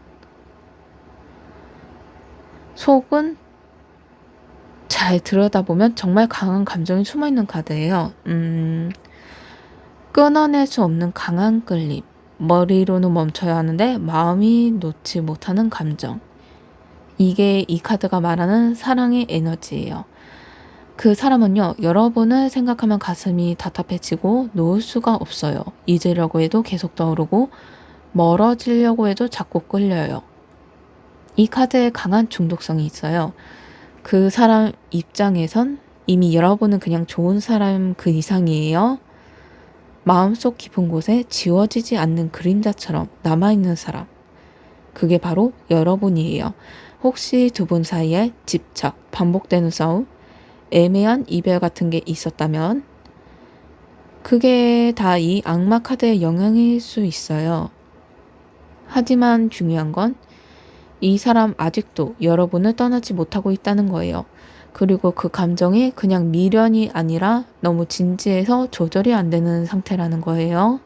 속은 잘 들여다보면 정말 강한 감정이 숨어있는 카드예요. 끊어낼 수 없는 강한 끌림. 머리로는 멈춰야 하는데 마음이 놓지 못하는 감정. 이게 이 카드가 말하는 사랑의 에너지예요. 그 사람은요, 여러분을 생각하면 가슴이 답답해지고 놓을 수가 없어요. 잊으려고 해도 계속 떠오르고 멀어지려고 해도 자꾸 끌려요. 이 카드에 강한 중독성이 있어요. 그 사람 입장에선 이미 여러분은 그냥 좋은 사람 그 이상이에요. 마음속 깊은 곳에 지워지지 않는 그림자처럼 남아있는 사람. 그게 바로 여러분이에요. 혹시 두 분 사이에 집착, 반복되는 싸움, 애매한 이별 같은 게 있었다면 그게 다 이 악마 카드의 영향일 수 있어요. 하지만 중요한 건 이 사람 아직도 여러분을 떠나지 못하고 있다는 거예요. 그리고 그 감정이 그냥 미련이 아니라 너무 진지해서 조절이 안 되는 상태라는 거예요.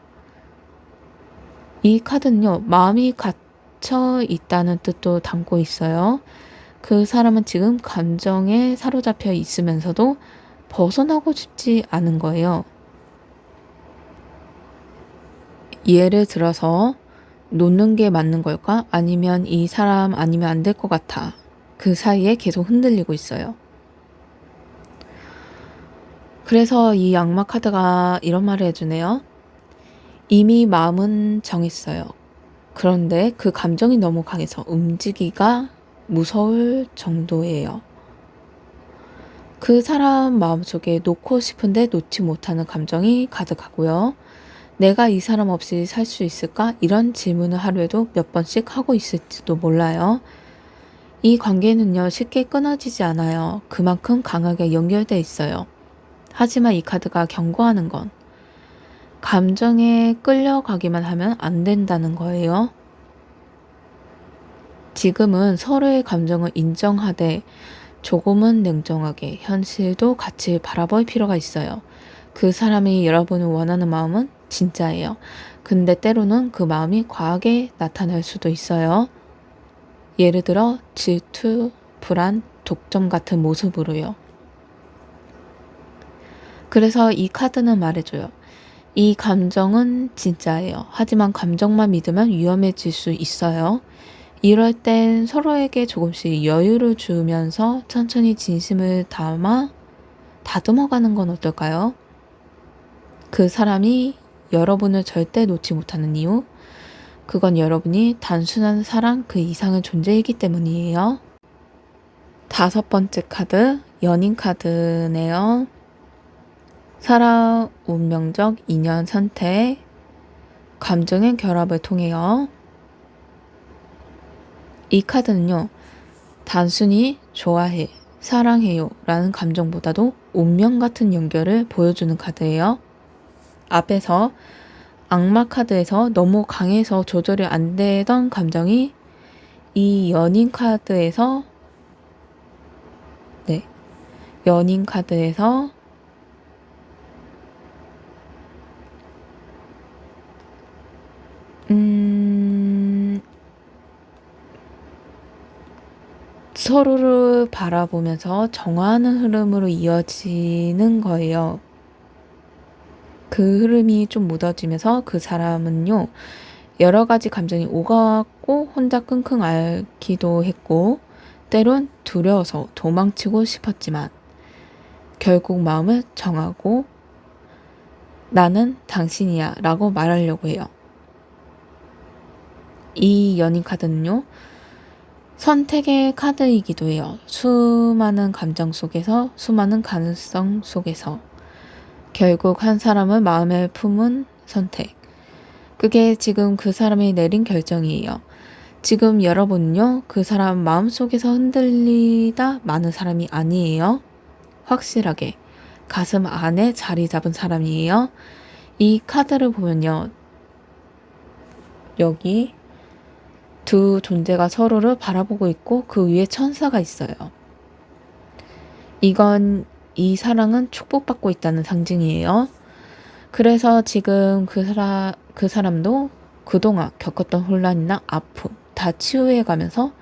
이 카드는요, 마음이 갇혀 있다는 뜻도 담고 있어요. 그 사람은 지금 감정에 사로잡혀 있으면서도 벗어나고 싶지 않은 거예요. 예를 들어서 놓는 게 맞는 걸까? 아니면 이 사람 아니면 안 될 것 같아. 그 사이에 계속 흔들리고 있어요. 그래서 이 악마 카드가 이런 말을 해주네요. 이미 마음은 정했어요. 그런데 그 감정이 너무 강해서 움직이기가 무서울 정도예요. 그 사람 마음속에 놓고 싶은데 놓지 못하는 감정이 가득하고요. 내가 이 사람 없이 살 수 있을까? 이런 질문을 하루에도 몇 번씩 하고 있을지도 몰라요. 이 관계는요, 쉽게 끊어지지 않아요. 그만큼 강하게 연결돼 있어요. 하지만 이 카드가 경고하는 건 감정에 끌려가기만 하면 안 된다는 거예요. 지금은 서로의 감정을 인정하되 조금은 냉정하게 현실도 같이 바라볼 필요가 있어요. 그 사람이 여러분을 원하는 마음은 진짜예요. 근데 때로는 그 마음이 과하게 나타날 수도 있어요. 예를 들어 질투, 불안, 독점 같은 모습으로요. 그래서 이 카드는 말해줘요. 이 감정은 진짜예요. 하지만 감정만 믿으면 위험해질 수 있어요. 이럴 땐 서로에게 조금씩 여유를 주면서 천천히 진심을 담아 다듬어가는 건 어떨까요? 그 사람이 여러분을 절대 놓지 못하는 이유, 그건 여러분이 단순한 사랑 그 이상의 존재이기 때문이에요. 5번째 카드, 연인 카드네요. 사랑, 운명적 인연 선택, 감정의 결합을 통해요. 이 카드는요, 단순히 좋아해, 사랑해요 라는 감정보다도 운명 같은 연결을 보여주는 카드예요. 앞에서 악마 카드에서 너무 강해서 조절이 안 되던 감정이 이 연인 카드에서 서로를 바라보면서 정화하는 흐름으로 이어지는 거예요. 그 흐름이 좀 묻어지면서 그 사람은요, 여러 가지 감정이 오가고 혼자 끙끙 앓기도 했고, 때론 두려워서 도망치고 싶었지만, 결국 마음을 정하고, 나는 당신이야 라고 말하려고 해요. 이 연인 카드는요, 선택의 카드이기도 해요. 수많은 감정 속에서, 수많은 가능성 속에서 결국 한 사람을 마음에 품은 선택. 그게 지금 그 사람이 내린 결정이에요. 지금 여러분은요, 그 사람 마음속에서 흔들리다 많은 사람이 아니에요. 확실하게 가슴 안에 자리 잡은 사람이에요. 이 카드를 보면요, 여기 두 존재가 서로를 바라보고 있고 그 위에 천사가 있어요. 이건 이 사랑은 축복받고 있다는 상징이에요. 그래서 지금 그 사람도 그동안 겪었던 혼란이나 아픔 다 치유해 가면서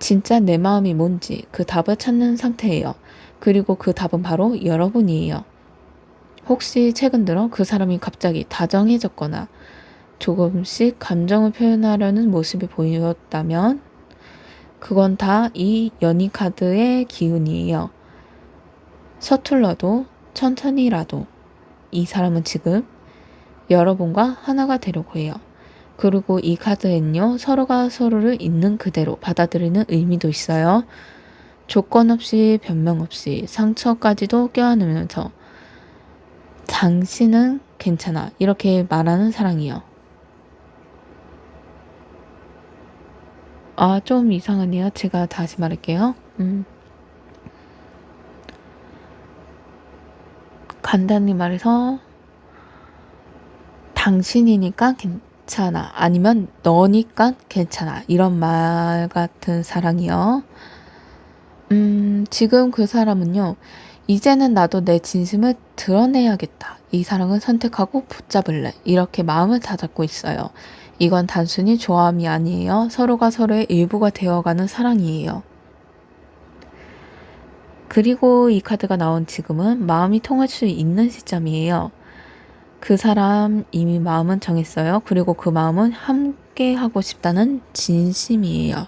진짜 내 마음이 뭔지 그 답을 찾는 상태예요. 그리고 그 답은 바로 여러분이에요. 혹시 최근 들어 그 사람이 갑자기 다정해졌거나 조금씩 감정을 표현하려는 모습이 보였다면 그건 다 이 연인 카드의 기운이에요. 서툴러도 천천히라도 이 사람은 지금 여러분과 하나가 되려고 해요. 그리고 이 카드엔요, 서로가 서로를 있는 그대로 받아들이는 의미도 있어요. 조건 없이 변명 없이 상처까지도 껴안으면서 당신은 괜찮아 이렇게 말하는 사랑이요. 아, 좀 이상하네요. 제가 다시 말할게요. 간단히 말해서 당신이니까 괜찮아 아니면 너니까 괜찮아 이런 말 같은 사랑이요. 지금 그 사람은요, 이제는 나도 내 진심을 드러내야겠다. 이 사랑을 선택하고 붙잡을래. 이렇게 마음을 다잡고 있어요. 이건 단순히 좋아함이 아니에요. 서로가 서로의 일부가 되어가는 사랑이에요. 그리고 이 카드가 나온 지금은 마음이 통할 수 있는 시점이에요. 그 사람 이미 마음은 정했어요. 그리고 그 마음은 함께 하고 싶다는 진심이에요.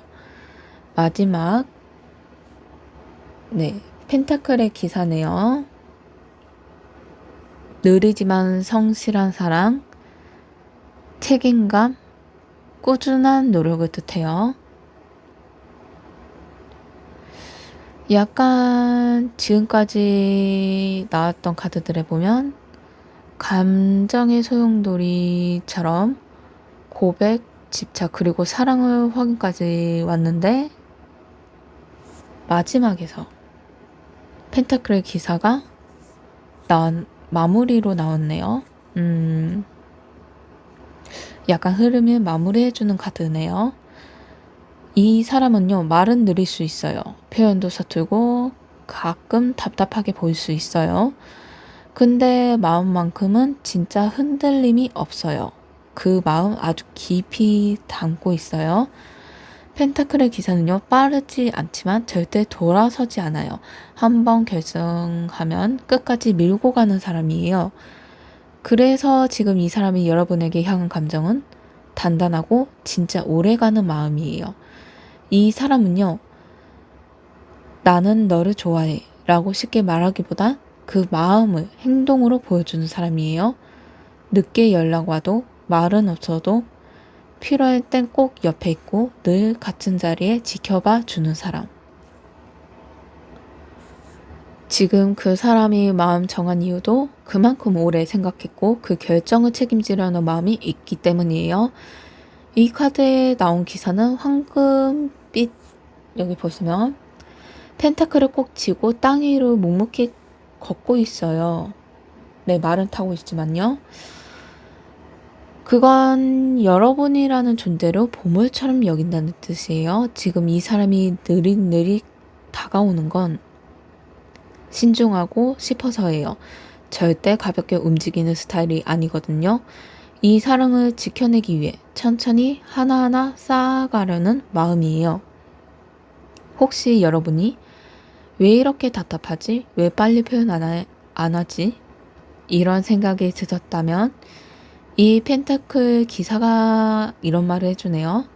마지막, 네, 펜타클의 기사네요. 느리지만 성실한 사랑, 책임감, 꾸준한 노력을 뜻해요. 약간 지금까지 나왔던 카드들에 보면 감정의 소용돌이처럼 고백, 집착, 그리고 사랑을 확인까지 왔는데 마지막에서 펜타클의 기사가 마무리로 나왔네요. 약간 흐름을 마무리해주는 카드네요. 이 사람은요, 말은 느릴 수 있어요. 표현도 서툴고 가끔 답답하게 보일 수 있어요. 근데 마음만큼은 진짜 흔들림이 없어요. 그 마음 아주 깊이 담고 있어요. 펜타클의 기사는요, 빠르지 않지만 절대 돌아서지 않아요. 한번 결정하면 끝까지 밀고 가는 사람이에요. 그래서 지금 이 사람이 여러분에게 향한 감정은 단단하고 진짜 오래가는 마음이에요. 이 사람은요, 나는 너를 좋아해 라고 쉽게 말하기보다 그 마음을 행동으로 보여주는 사람이에요. 늦게 연락 와도 말은 없어도 필요할 땐 꼭 옆에 있고 늘 같은 자리에 지켜봐 주는 사람. 지금 그 사람이 마음 정한 이유도 그만큼 오래 생각했고 그 결정을 책임지려는 마음이 있기 때문이에요. 이 카드에 나온 기사는 황금빛, 여기 보시면 펜타클을 꼭 쥐고 땅 위로 묵묵히 걷고 있어요. 네, 말은 타고 있지만요. 그건 여러분이라는 존재로 보물처럼 여긴다는 뜻이에요. 지금 이 사람이 느릿느릿 다가오는 건 신중하고 싶어서예요. 절대 가볍게 움직이는 스타일이 아니거든요. 이 사랑을 지켜내기 위해 천천히 하나하나 쌓아가려는 마음이에요. 혹시 여러분이 왜 이렇게 답답하지? 왜 빨리 표현 안 하지? 이런 생각이 드셨다면 이 펜타클 기사가 이런 말을 해주네요.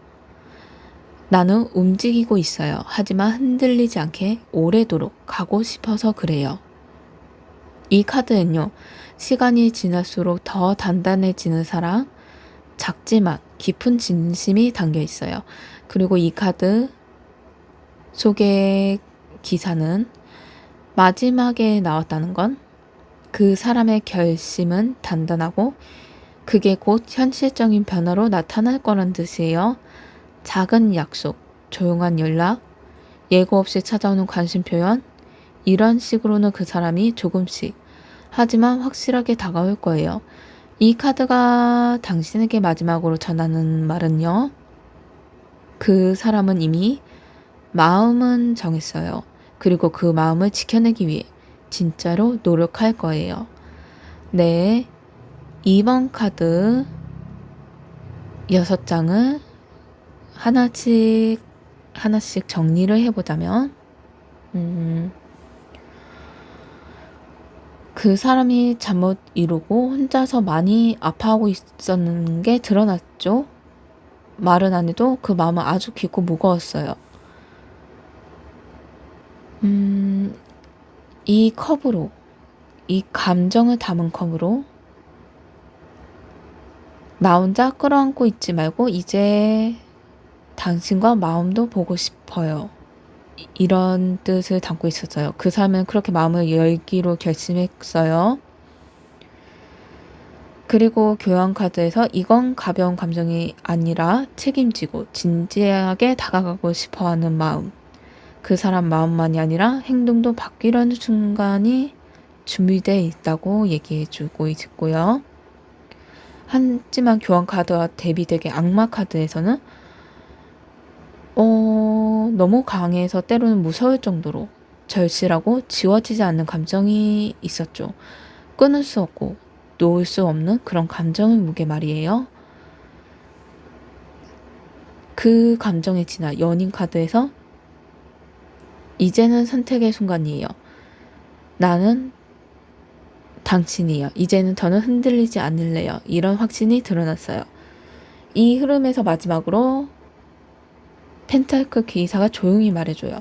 나는 움직이고 있어요. 하지만 흔들리지 않게 오래도록 가고 싶어서 그래요. 이 카드는요, 시간이 지날수록 더 단단해지는 사랑, 작지만 깊은 진심이 담겨 있어요. 그리고 이 카드 속의 기사는 마지막에 나왔다는 건 그 사람의 결심은 단단하고 그게 곧 현실적인 변화로 나타날 거란 뜻이에요. 작은 약속, 조용한 연락, 예고 없이 찾아오는 관심 표현, 이런 식으로는 그 사람이 조금씩, 하지만 확실하게 다가올 거예요. 이 카드가 당신에게 마지막으로 전하는 말은요. 그 사람은 이미 마음은 정했어요. 그리고 그 마음을 지켜내기 위해 진짜로 노력할 거예요. 네, 2번 카드 6장을 하나씩 정리를 해보자면 그 사람이 잠못 이루고 혼자서 많이 아파하고 있었는 게 드러났죠. 말은 안 해도 그 마음은 아주 깊고 무거웠어요. 이 컵으로, 이 감정을 담은 컵으로 나 혼자 끌어안고 있지 말고 이제 당신과 마음도 보고 싶어요. 이런 뜻을 담고 있었어요. 그 사람은 그렇게 마음을 열기로 결심했어요. 그리고 교환카드에서 이건 가벼운 감정이 아니라 책임지고 진지하게 다가가고 싶어하는 마음. 그 사람 마음만이 아니라 행동도 바뀌려는 순간이 준비되어 있다고 얘기해주고 있고요. 하지만 교환카드와 대비되게 악마카드에서는 너무 강해서 때로는 무서울 정도로 절실하고 지워지지 않는 감정이 있었죠. 끊을 수 없고 놓을 수 없는 그런 감정의 무게 말이에요. 그 감정에 지나 연인 카드에서 이제는 선택의 순간이에요. 나는 당신이에요. 이제는 저는 흔들리지 않을래요. 이런 확신이 드러났어요. 이 흐름에서 마지막으로 펜타클 기사가 조용히 말해줘요.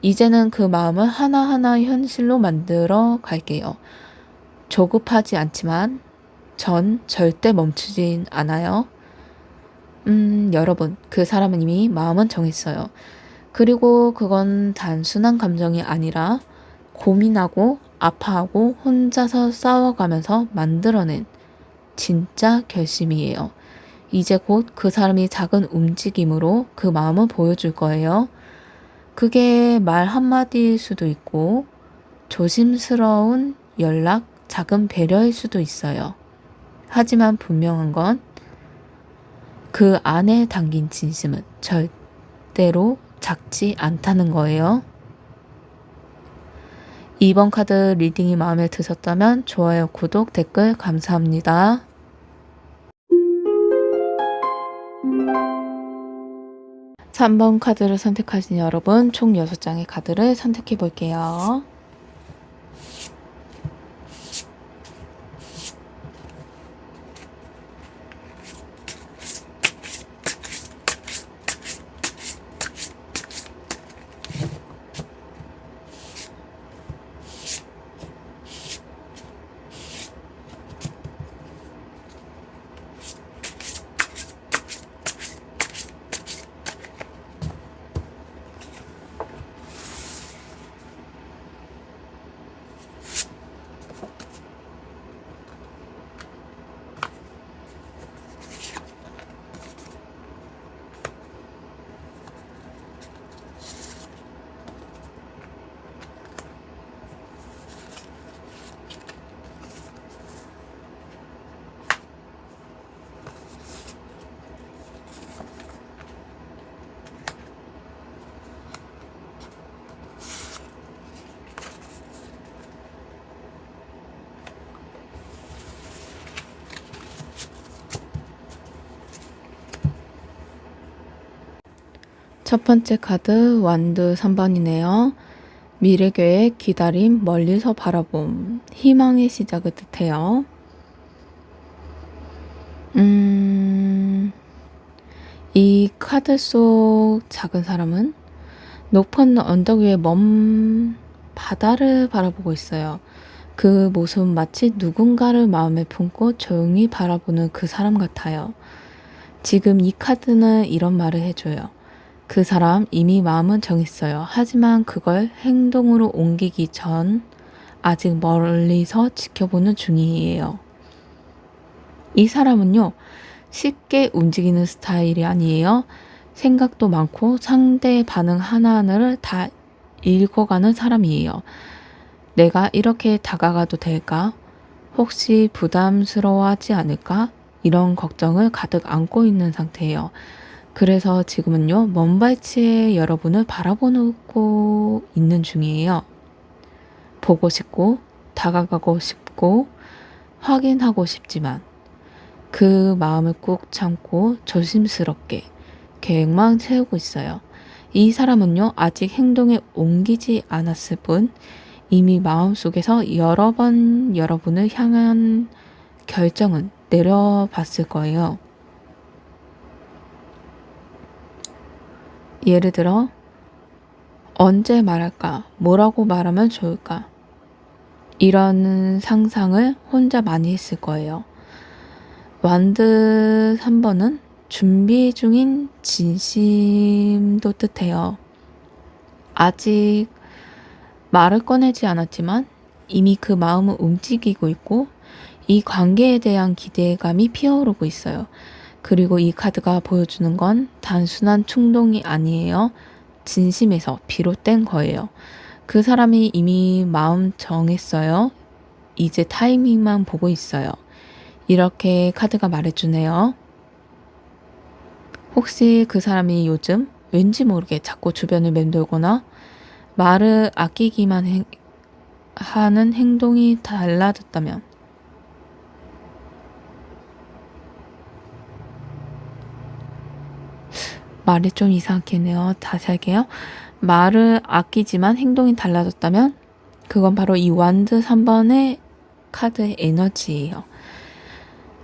이제는 그 마음을 하나하나 현실로 만들어 갈게요. 조급하지 않지만 전 절대 멈추진 않아요. 여러분, 그 사람은 이미 마음은 정했어요. 그리고 그건 단순한 감정이 아니라 고민하고 아파하고 혼자서 싸워가면서 만들어낸 진짜 결심이에요. 이제 곧 그 사람이 작은 움직임으로 그 마음을 보여줄 거예요. 그게 말 한마디일 수도 있고 조심스러운 연락, 작은 배려일 수도 있어요. 하지만 분명한 건 그 안에 담긴 진심은 절대로 작지 않다는 거예요. 이번 카드 리딩이 마음에 드셨다면 좋아요, 구독, 댓글 감사합니다. 3번 카드를 선택하신 여러분, 총 6장의 카드를 선택해 볼게요. 첫 번째 카드 완드 3번이네요. 미래 계획, 기다림, 멀리서 바라봄, 희망의 시작을 뜻해요. 이 카드 속 작은 사람은 높은 언덕 위에 먼 바다를 바라보고 있어요. 그 모습은 마치 누군가를 마음에 품고 조용히 바라보는 그 사람 같아요. 지금 이 카드는 이런 말을 해줘요. 그 사람 이미 마음은 정했어요. 하지만 그걸 행동으로 옮기기 전 아직 멀리서 지켜보는 중이에요. 이 사람은요, 쉽게 움직이는 스타일이 아니에요. 생각도 많고 상대의 반응 하나하나를 다 읽어가는 사람이에요. 내가 이렇게 다가가도 될까? 혹시 부담스러워하지 않을까? 이런 걱정을 가득 안고 있는 상태예요. 그래서 지금은요, 먼 발치에 여러분을 바라보고 있는 중이에요. 보고 싶고, 다가가고 싶고, 확인하고 싶지만, 그 마음을 꾹 참고 조심스럽게 계획만 세우고 있어요. 이 사람은요, 아직 행동에 옮기지 않았을 뿐, 이미 마음속에서 여러 번 여러분을 향한 결정은 내려봤을 거예요. 예를 들어 언제 말할까? 뭐라고 말하면 좋을까? 이런 상상을 혼자 많이 했을 거예요. 완드 3번은 준비 중인 진심도 뜻해요. 아직 말을 꺼내지 않았지만 이미 그 마음은 움직이고 있고 이 관계에 대한 기대감이 피어오르고 있어요. 그리고 이 카드가 보여주는 건 단순한 충동이 아니에요. 진심에서 비롯된 거예요. 그 사람이 이미 마음 정했어요. 이제 타이밍만 보고 있어요. 이렇게 카드가 말해주네요. 혹시 그 사람이 요즘 왠지 모르게 자꾸 주변을 맴돌거나 말을 아끼기만 하는 행동이 달라졌다면, 말이 좀 이상하겠네요. 다시 할게요. 말을 아끼지만 행동이 달라졌다면 그건 바로 이 완드 3번의 카드의 에너지예요.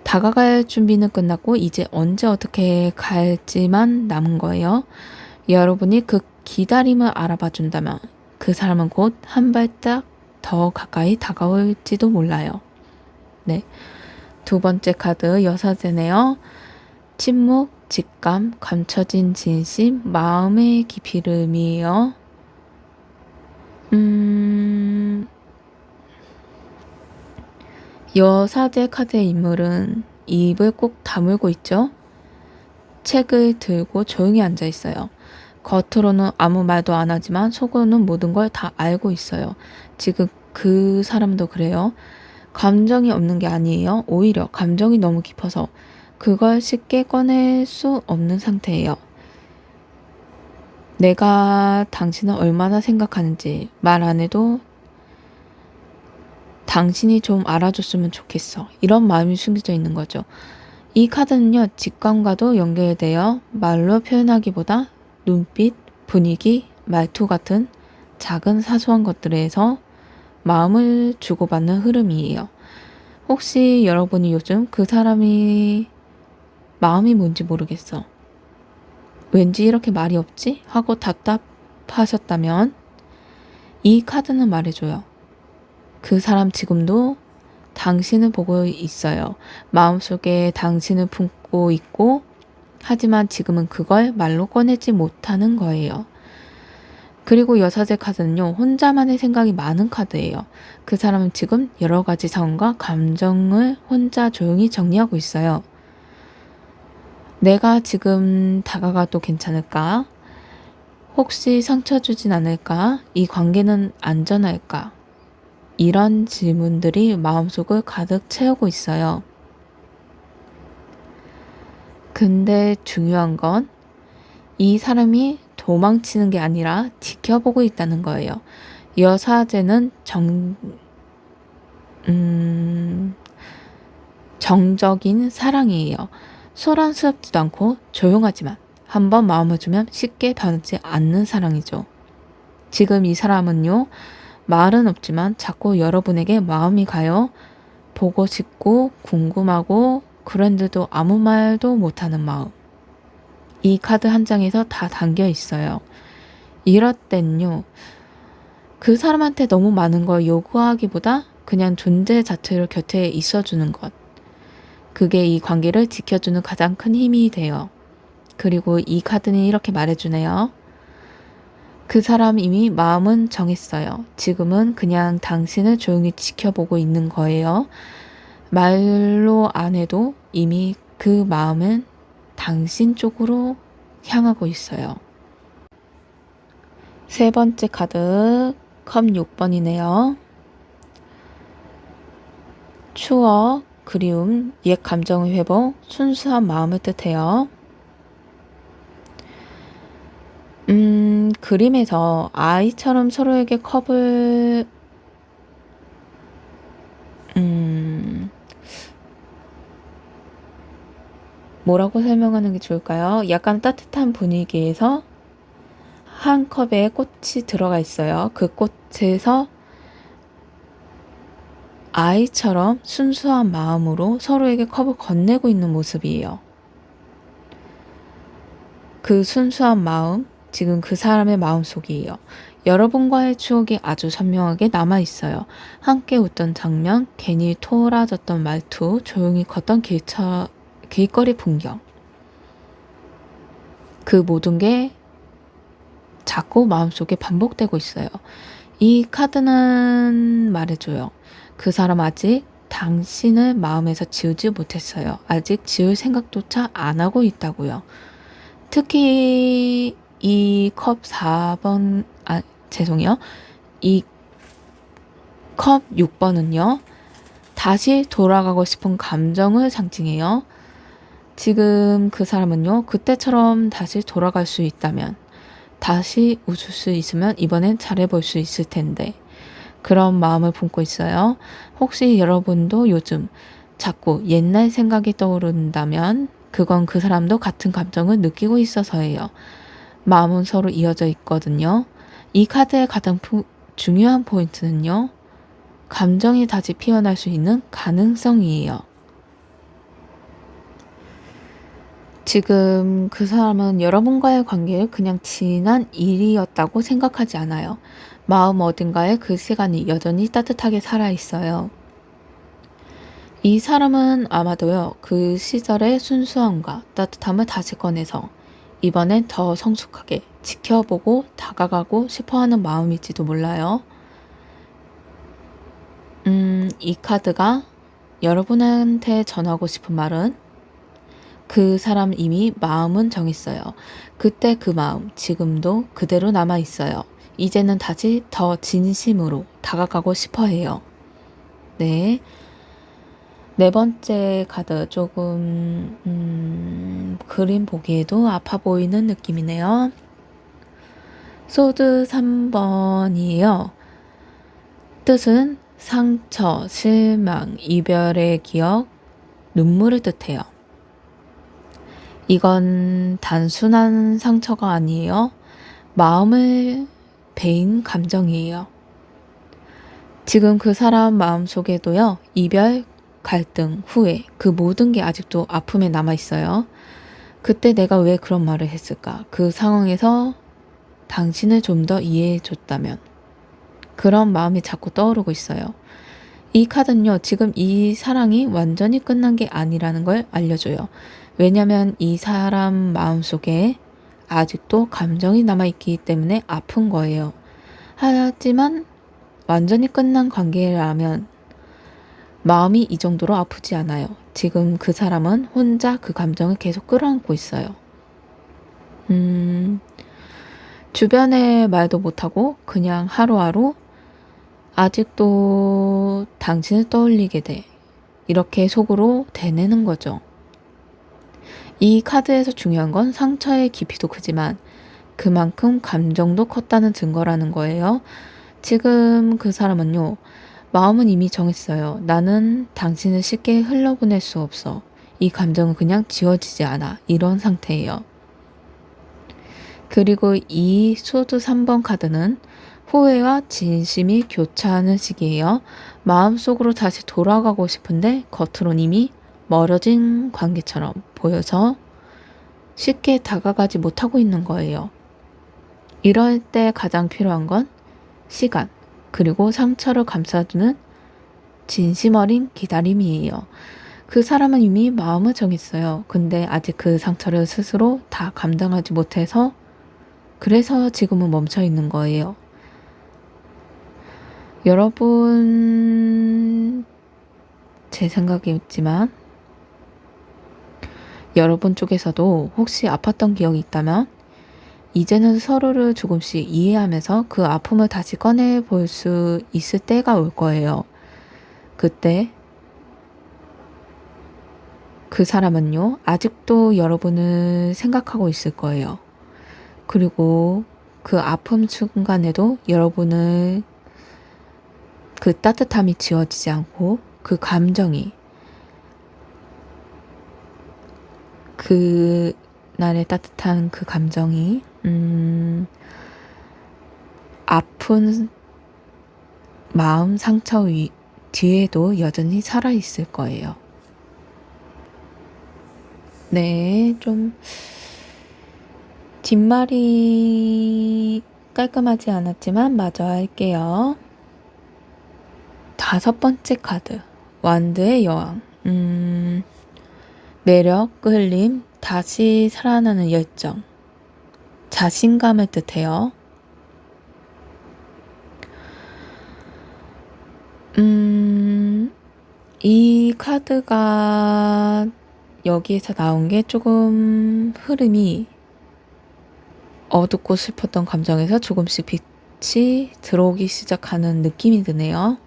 다가갈 준비는 끝났고 이제 언제 어떻게 갈지만 남은 거예요. 여러분이 그 기다림을 알아봐 준다면 그 사람은 곧 한 발짝 더 가까이 다가올지도 몰라요. 네, 두 번째 카드 여사제네요. 침묵, 직감, 감춰진 진심, 마음의 깊이를 의미해요. 여사제 카드의 인물은 입을 꼭 다물고 있죠. 책을 들고 조용히 앉아 있어요. 겉으로는 아무 말도 안 하지만 속으로는 모든 걸 다 알고 있어요. 지금 그 사람도 그래요. 감정이 없는 게 아니에요. 오히려 감정이 너무 깊어서 그걸 쉽게 꺼낼 수 없는 상태예요. 내가 당신을 얼마나 생각하는지 말 안 해도 당신이 좀 알아줬으면 좋겠어. 이런 마음이 숨겨져 있는 거죠. 이 카드는요, 직감과도 연결되어 말로 표현하기보다 눈빛, 분위기, 말투 같은 작은 사소한 것들에서 마음을 주고받는 흐름이에요. 혹시 여러분이 요즘 그 사람이 마음이 뭔지 모르겠어. 왠지 이렇게 말이 없지? 하고 답답하셨다면 이 카드는 말해줘요. 그 사람 지금도 당신을 보고 있어요. 마음속에 당신을 품고 있고 하지만 지금은 그걸 말로 꺼내지 못하는 거예요. 그리고 여사제 카드는요. 혼자만의 생각이 많은 카드예요. 그 사람은 지금 여러 가지 상황과 감정을 혼자 조용히 정리하고 있어요. 내가 지금 다가가도 괜찮을까? 혹시 상처 주진 않을까? 이 관계는 안전할까? 이런 질문들이 마음속을 가득 채우고 있어요. 근데 중요한 건 이 사람이 도망치는 게 아니라 지켜보고 있다는 거예요. 여사제는 정적인 사랑이에요. 소란스럽지도 않고 조용하지만 한번 마음을 주면 쉽게 변하지 않는 사랑이죠. 지금 이 사람은요, 말은 없지만 자꾸 여러분에게 마음이 가요. 보고 싶고 궁금하고 그런데도 아무 말도 못하는 마음. 이 카드 한 장에서 다 담겨 있어요. 이럴 땐요, 그 사람한테 너무 많은 걸 요구하기보다 그냥 존재 자체로 곁에 있어주는 것. 그게 이 관계를 지켜주는 가장 큰 힘이 돼요. 그리고 이 카드는 이렇게 말해주네요. 그 사람 이미 마음은 정했어요. 지금은 그냥 당신을 조용히 지켜보고 있는 거예요. 말로 안 해도 이미 그 마음은 당신 쪽으로 향하고 있어요. 세 번째 카드 컵 6번이네요. 추억, 그리움, 옛 감정의 회복, 순수한 마음을 뜻해요. 그림에서 아이처럼 서로에게 컵을 뭐라고 설명하는 게 좋을까요? 약간 따뜻한 분위기에서 한 컵에 꽃이 들어가 있어요. 그 꽃에서 아이처럼 순수한 마음으로 서로에게 컵을 건네고 있는 모습이에요. 그 순수한 마음, 지금 그 사람의 마음속이에요. 여러분과의 추억이 아주 선명하게 남아있어요. 함께 웃던 장면, 괜히 토라졌던 말투, 조용히 걷던 길거리 풍경. 그 모든 게 자꾸 마음속에 반복되고 있어요. 이 카드는 말해줘요. 그 사람 아직 당신을 마음에서 지우지 못했어요. 아직 지울 생각조차 안 하고 있다고요. 특히 이 컵 4번, 죄송해요. 이 컵 6번은요. 다시 돌아가고 싶은 감정을 상징해요. 지금 그 사람은요. 그때처럼 다시 돌아갈 수 있다면, 다시 웃을 수 있으면 이번엔 잘해볼 수 있을 텐데, 그런 마음을 품고 있어요. 혹시 여러분도 요즘 자꾸 옛날 생각이 떠오른다면 그건 그 사람도 같은 감정을 느끼고 있어서예요. 마음은 서로 이어져 있거든요. 이 카드의 가장 중요한 포인트는요. 감정이 다시 피어날 수 있는 가능성이에요. 지금 그 사람은 여러분과의 관계를 그냥 지난 일이었다고 생각하지 않아요. 마음 어딘가에 그 시간이 여전히 따뜻하게 살아있어요. 이 사람은 아마도요, 그 시절의 순수함과 따뜻함을 다시 꺼내서 이번엔 더 성숙하게 지켜보고 다가가고 싶어 하는 마음일지도 몰라요. 이 카드가 여러분한테 전하고 싶은 말은 그 사람 이미 마음은 정했어요. 그때 그 마음 지금도 그대로 남아 있어요. 이제는 다시 더 진심으로 다가가고 싶어 해요. 네. 네 번째 카드 조금 그림 보기에도 아파 보이는 느낌이네요. 소드 3번이에요. 뜻은 상처, 실망, 이별의 기억, 눈물을 뜻해요. 이건 단순한 상처가 아니에요. 마음을 베인 감정이에요. 지금 그 사람 마음속에도요. 이별, 갈등, 후회, 그 모든 게 아직도 아픔에 남아있어요. 그때 내가 왜 그런 말을 했을까? 그 상황에서 당신을 좀 더 이해해줬다면. 그런 마음이 자꾸 떠오르고 있어요. 이 카드는요. 지금 이 사랑이 완전히 끝난 게 아니라는 걸 알려줘요. 왜냐면 이 사람 마음속에 아직도 감정이 남아있기 때문에 아픈 거예요. 하지만 완전히 끝난 관계라면 마음이 이 정도로 아프지 않아요. 지금 그 사람은 혼자 그 감정을 계속 끌어안고 있어요. 주변에 말도 못하고 그냥 하루하루 아직도 당신을 떠올리게 돼. 이렇게 속으로 되뇌는 거죠. 이 카드에서 중요한 건 상처의 깊이도 크지만 그만큼 감정도 컸다는 증거라는 거예요. 지금 그 사람은요. 마음은 이미 정했어요. 나는 당신을 쉽게 흘려보낼 수 없어. 이 감정은 그냥 지워지지 않아. 이런 상태예요. 그리고 이 소드 3번 카드는 후회와 진심이 교차하는 시기예요. 마음속으로 다시 돌아가고 싶은데 겉으론 이미 멀어진 관계처럼 보여서 쉽게 다가가지 못하고 있는 거예요. 이럴 때 가장 필요한 건 시간, 그리고 상처를 감싸주는 진심 어린 기다림이에요. 그 사람은 이미 마음을 정했어요. 근데 아직 그 상처를 스스로 다 감당하지 못해서 그래서 지금은 멈춰 있는 거예요. 여러분, 제 생각이었지만 여러분 쪽에서도 혹시 아팠던 기억이 있다면 이제는 서로를 조금씩 이해하면서 그 아픔을 다시 꺼내 볼 수 있을 때가 올 거예요. 그때 그 사람은요, 아직도 여러분을 생각하고 있을 거예요. 그리고 그 아픔 순간에도 여러분을 그 따뜻함이 지워지지 않고 그 감정이 그 날의 따뜻한 그 감정이 아픈 마음 상처 뒤에도 여전히 살아있을 거예요. 네, 좀 뒷말이 깔끔하지 않았지만 마저 할게요. 5번째 카드, 완드의 여왕. 매력, 끌림, 다시 살아나는 열정, 자신감을 뜻해요. 이 카드가 여기에서 나온 게 조금 흐름이 어둡고 슬펐던 감정에서 조금씩 빛이 들어오기 시작하는 느낌이 드네요.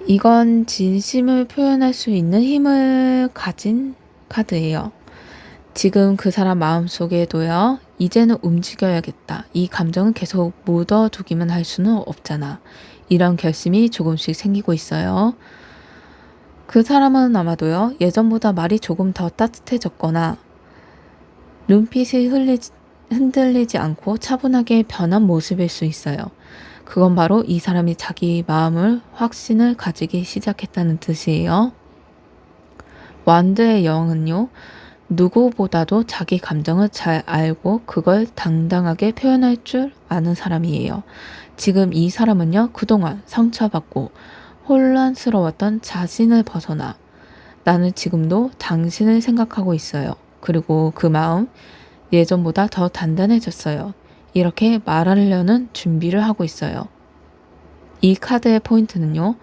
이건 진심을 표현할 수 있는 힘을 가진 카드예요. 지금 그 사람 마음속에도요, 이제는 움직여야겠다. 이 감정은 계속 묻어두기만 할 수는 없잖아. 이런 결심이 조금씩 생기고 있어요. 그 사람은 아마도요, 예전보다 말이 조금 더 따뜻해졌거나 눈빛이 흔들리지 않고 차분하게 변한 모습일 수 있어요. 그건 바로 이 사람이 자기 마음을 확신을 가지기 시작했다는 뜻이에요. 완드의 여왕은요, 누구보다도 자기 감정을 잘 알고 그걸 당당하게 표현할 줄 아는 사람이에요. 지금 이 사람은요, 그동안 상처받고 혼란스러웠던 자신을 벗어나 나는 지금도 당신을 생각하고 있어요. 그리고 그 마음 예전보다 더 단단해졌어요. 이렇게 말하려는 준비를 하고 있어요. 이 카드의 포인트는요,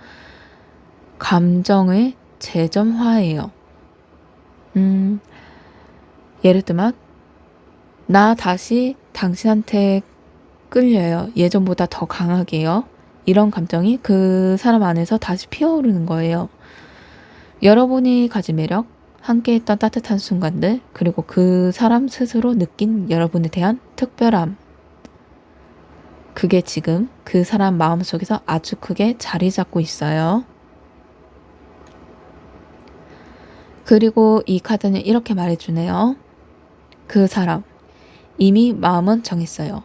감정의 재점화예요. 예를 들면 나 다시 당신한테 끌려요. 예전보다 더 강하게요. 이런 감정이 그 사람 안에서 다시 피어오르는 거예요. 여러분이 가진 매력, 함께 했던 따뜻한 순간들, 그리고 그 사람 스스로 느낀 여러분에 대한 특별함. 그게 지금 그 사람 마음속에서 아주 크게 자리 잡고 있어요. 그리고 이 카드는 이렇게 말해주네요. 그 사람, 이미 마음은 정했어요.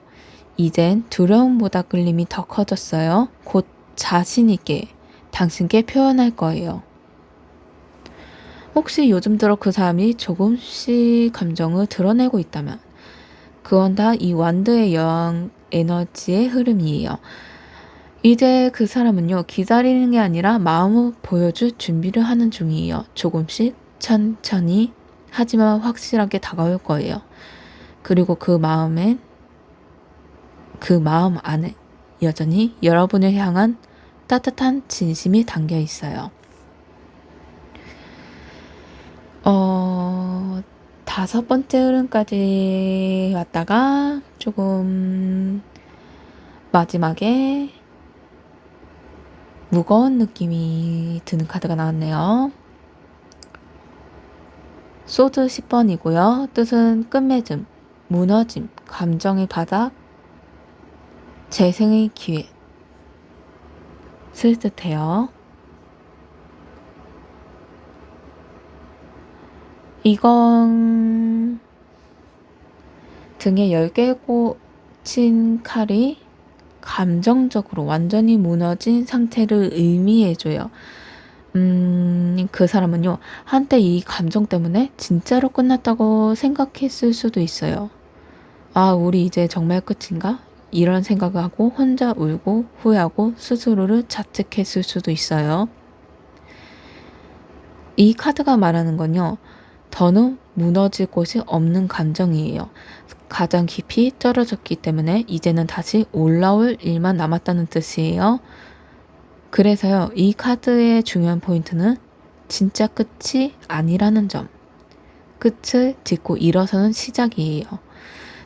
이젠 두려움보다 끌림이 더 커졌어요. 곧 자신 있게 당신께 표현할 거예요. 혹시 요즘 들어 그 사람이 조금씩 감정을 드러내고 있다면 그건 다 이 완드의 여왕 에너지의 흐름이에요. 이제 그 사람은요, 기다리는 게 아니라 마음을 보여줄 준비를 하는 중이에요. 조금씩 천천히 하지만 확실하게 다가올 거예요. 그리고 그 마음 안에 여전히 여러분을 향한 따뜻한 진심이 담겨 있어요. 5번째 흐름까지 왔다가 조금 마지막에 무거운 느낌이 드는 카드가 나왔네요. 소드 10번이고요. 뜻은 끝맺음, 무너짐, 감정의 바닥, 재생의 기회 쓸 듯해요. 이건 등에 10개 꽂힌 칼이 감정적으로 완전히 무너진 상태를 의미해줘요. 그 사람은요, 한때 이 감정 때문에 진짜로 끝났다고 생각했을 수도 있어요. 아, 우리 이제 정말 끝인가? 이런 생각을 하고 혼자 울고 후회하고 스스로를 자책했을 수도 있어요. 이 카드가 말하는 건요, 더는 무너질 곳이 없는 감정이에요. 가장 깊이 떨어졌기 때문에 이제는 다시 올라올 일만 남았다는 뜻이에요. 그래서요, 이 카드의 중요한 포인트는 진짜 끝이 아니라는 점. 끝을 딛고 일어서는 시작이에요.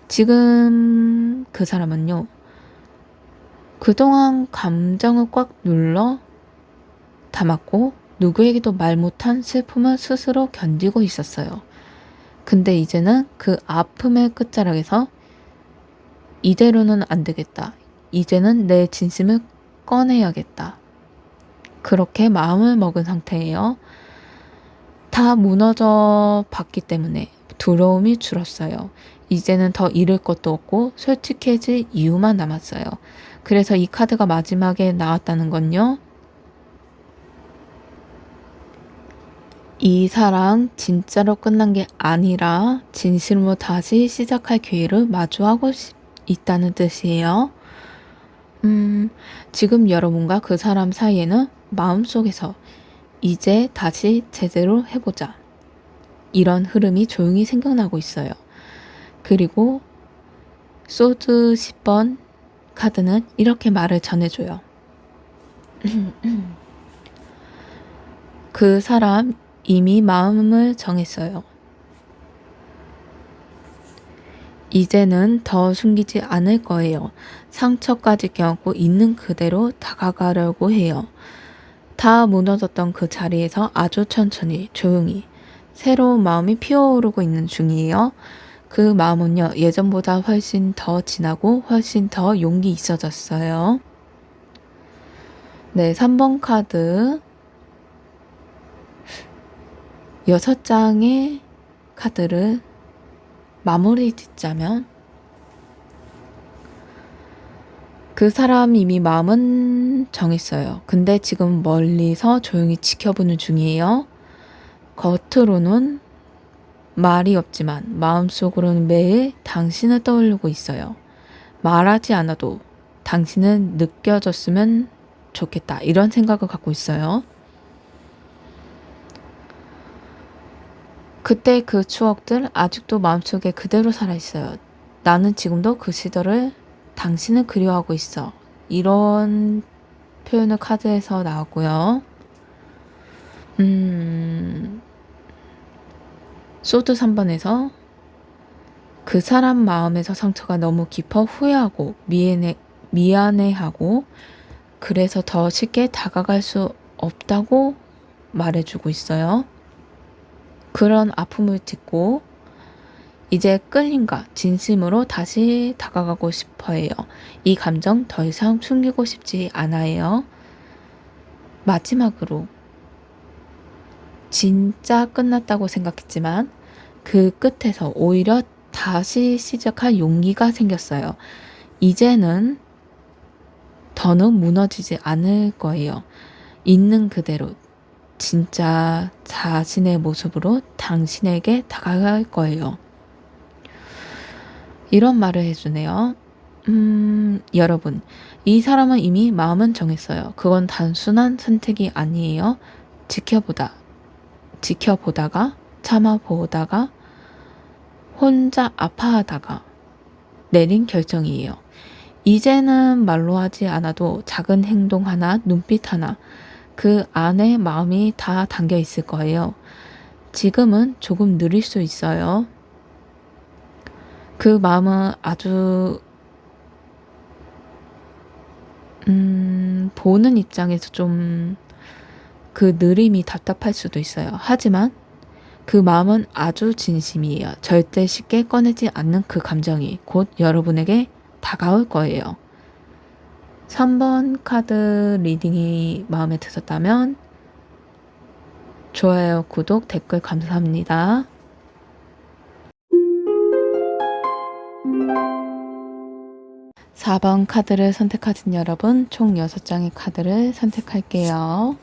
지금 그 사람은요, 그동안 감정을 꽉 눌러 담았고 누구에게도 말 못한 슬픔을 스스로 견디고 있었어요. 근데 이제는 그 아픔의 끝자락에서 이대로는 안 되겠다. 이제는 내 진심을 꺼내야겠다. 그렇게 마음을 먹은 상태예요. 다 무너져 봤기 때문에 두려움이 줄었어요. 이제는 더 잃을 것도 없고 솔직해질 이유만 남았어요. 그래서 이 카드가 마지막에 나왔다는 건요. 이 사랑 진짜로 끝난 게 아니라 진실로 다시 시작할 기회를 마주하고 있다는 뜻이에요. 지금 여러분과 그 사람 사이에는 마음속에서 이제 다시 제대로 해보자, 이런 흐름이 조용히 생겨나고 있어요. 그리고 소드 10번 카드는 이렇게 말을 전해줘요. 그 사람 이미 마음을 정했어요. 이제는 더 숨기지 않을 거예요. 상처까지 껴안고 있는 그대로 다가가려고 해요. 다 무너졌던 그 자리에서 아주 천천히 조용히 새로운 마음이 피어오르고 있는 중이에요. 그 마음은요, 예전보다 훨씬 더 진하고 훨씬 더 용기 있어졌어요. 네, 3번 카드 6장의 카드를 마무리 짓자면, 그 사람 이미 마음은 정했어요. 근데 지금 멀리서 조용히 지켜보는 중이에요. 겉으로는 말이 없지만 마음속으로는 매일 당신을 떠올리고 있어요. 말하지 않아도 당신은 느껴졌으면 좋겠다, 이런 생각을 갖고 있어요. 그때 그 추억들 아직도 마음속에 그대로 살아있어요. 나는 지금도 그 시절을 당신을 그리워하고 있어, 이런 표현을 카드에서 나왔고요. 소드 3번에서 그 사람 마음에서 상처가 너무 깊어 후회하고 미안해하고 그래서 더 쉽게 다가갈 수 없다고 말해주고 있어요. 그런 아픔을 딛고 이제 끌림과 진심으로 다시 다가가고 싶어 해요. 이 감정 더 이상 숨기고 싶지 않아요. 마지막으로 진짜 끝났다고 생각했지만 그 끝에서 오히려 다시 시작할 용기가 생겼어요. 이제는 더는 무너지지 않을 거예요. 있는 그대로 진짜 자신의 모습으로 당신에게 다가갈 거예요. 이런 말을 해주네요. 여러분, 이 사람은 이미 마음은 정했어요. 그건 단순한 선택이 아니에요. 지켜보다가 참아보다가 혼자 아파하다가 내린 결정이에요. 이제는 말로 하지 않아도 작은 행동 하나, 눈빛 하나, 그 안에 마음이 다 담겨 있을 거예요. 지금은 조금 느릴 수 있어요. 그 마음은 아주 보는 입장에서 좀 그 느림이 답답할 수도 있어요. 하지만 그 마음은 아주 진심이에요. 절대 쉽게 꺼내지 않는 그 감정이 곧 여러분에게 다가올 거예요. 3번 카드 리딩이 마음에 드셨다면 좋아요, 구독, 댓글 감사합니다. 4번 카드를 선택하신 여러분, 총 6장의 카드를 선택할게요.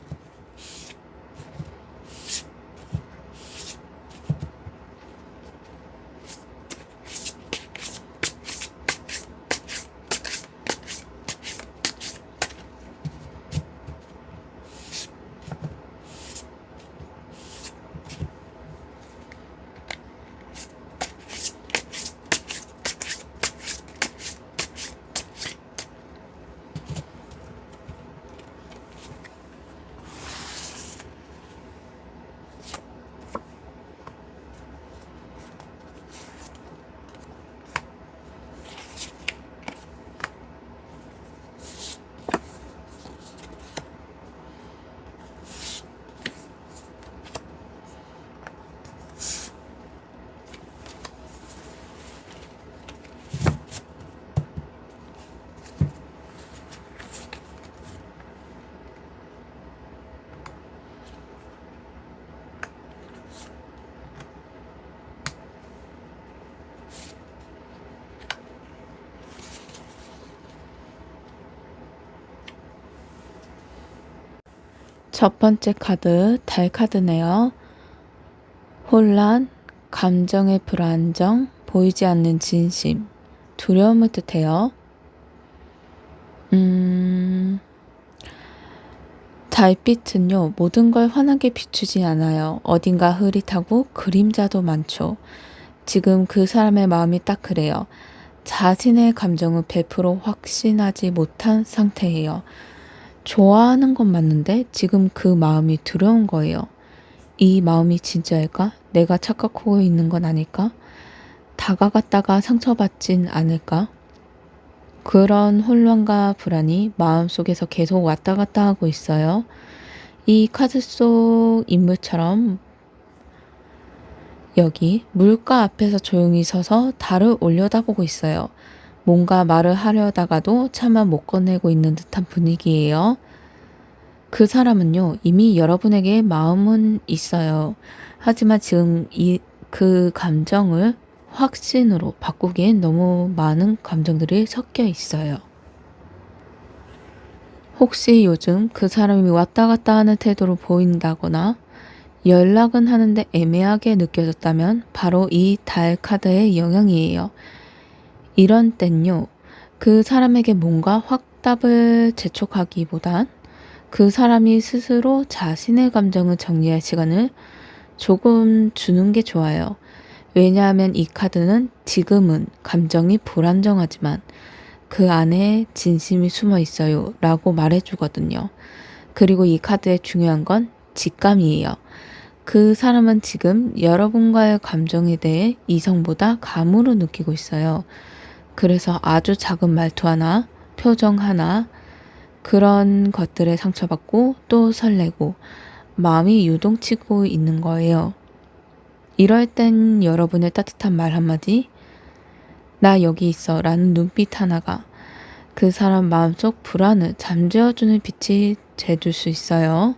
첫 번째 카드, 달 카드네요. 혼란, 감정의 불안정, 보이지 않는 진심, 두려움을 뜻해요. 달빛은요, 모든 걸 환하게 비추지 않아요. 어딘가 흐릿하고 그림자도 많죠. 지금 그 사람의 마음이 딱 그래요. 자신의 감정을 100% 확신하지 못한 상태예요. 좋아하는 건 맞는데 지금 그 마음이 두려운 거예요. 이 마음이 진짜일까? 내가 착각하고 있는 건 아닐까? 다가갔다가 상처받진 않을까? 그런 혼란과 불안이 마음속에서 계속 왔다 갔다 하고 있어요. 이 카드 속 인물처럼 여기 물가 앞에서 조용히 서서 달을 올려다보고 있어요. 뭔가 말을 하려다가도 차마 못 꺼내고 있는 듯한 분위기예요. 그 사람은요, 이미 여러분에게 마음은 있어요. 하지만 지금 그 감정을 확신으로 바꾸기엔 너무 많은 감정들이 섞여 있어요. 혹시 요즘 그 사람이 왔다 갔다 하는 태도로 보인다거나 연락은 하는데 애매하게 느껴졌다면 바로 이 달 카드의 영향이에요. 이런 땐요, 그 사람에게 뭔가 확답을 재촉하기보단 그 사람이 스스로 자신의 감정을 정리할 시간을 조금 주는 게 좋아요. 왜냐하면 이 카드는 지금은 감정이 불안정하지만 그 안에 진심이 숨어 있어요 라고 말해주거든요. 그리고 이 카드의 중요한 건 직감이에요. 그 사람은 지금 여러분과의 감정에 대해 이성보다 감으로 느끼고 있어요. 그래서 아주 작은 말투 하나, 표정 하나, 그런 것들에 상처받고 또 설레고 마음이 유동치고 있는 거예요. 이럴 땐 여러분의 따뜻한 말 한마디, 나 여기 있어 라는 눈빛 하나가 그 사람 마음속 불안을 잠재워주는 빛이 돼줄 수 있어요.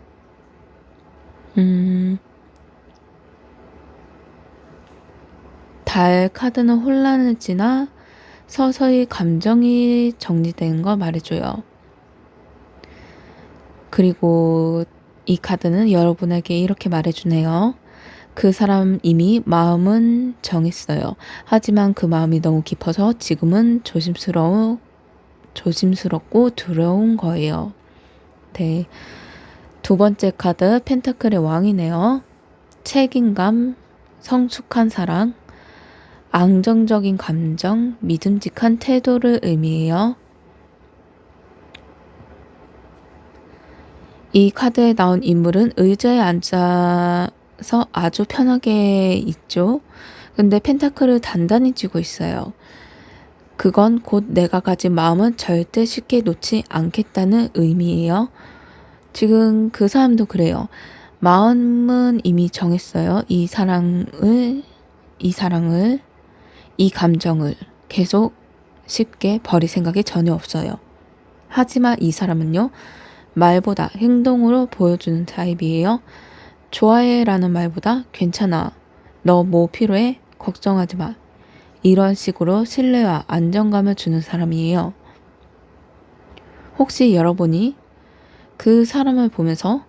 달 카드는 혼란을 지나 서서히 감정이 정리되는 걸 말해줘요. 그리고 이 카드는 여러분에게 이렇게 말해주네요. 그 사람 이미 마음은 정했어요. 하지만 그 마음이 너무 깊어서 지금은 조심스럽고 두려운 거예요. 네. 두 번째 카드 펜타클의 왕이네요. 책임감, 성숙한 사랑, 안정적인 감정, 믿음직한 태도를 의미해요. 이 카드에 나온 인물은 의자에 앉아서 아주 편하게 있죠. 근데 펜타클을 단단히 쥐고 있어요. 그건 곧 내가 가진 마음은 절대 쉽게 놓지 않겠다는 의미예요. 지금 그 사람도 그래요. 마음은 이미 정했어요. 이 감정을 계속 쉽게 버릴 생각이 전혀 없어요. 하지만 이 사람은요, 말보다 행동으로 보여주는 타입이에요. 좋아해 라는 말보다 괜찮아. 너 뭐 필요해? 걱정하지 마. 이런 식으로 신뢰와 안정감을 주는 사람이에요. 혹시 여러분이 그 사람을 보면서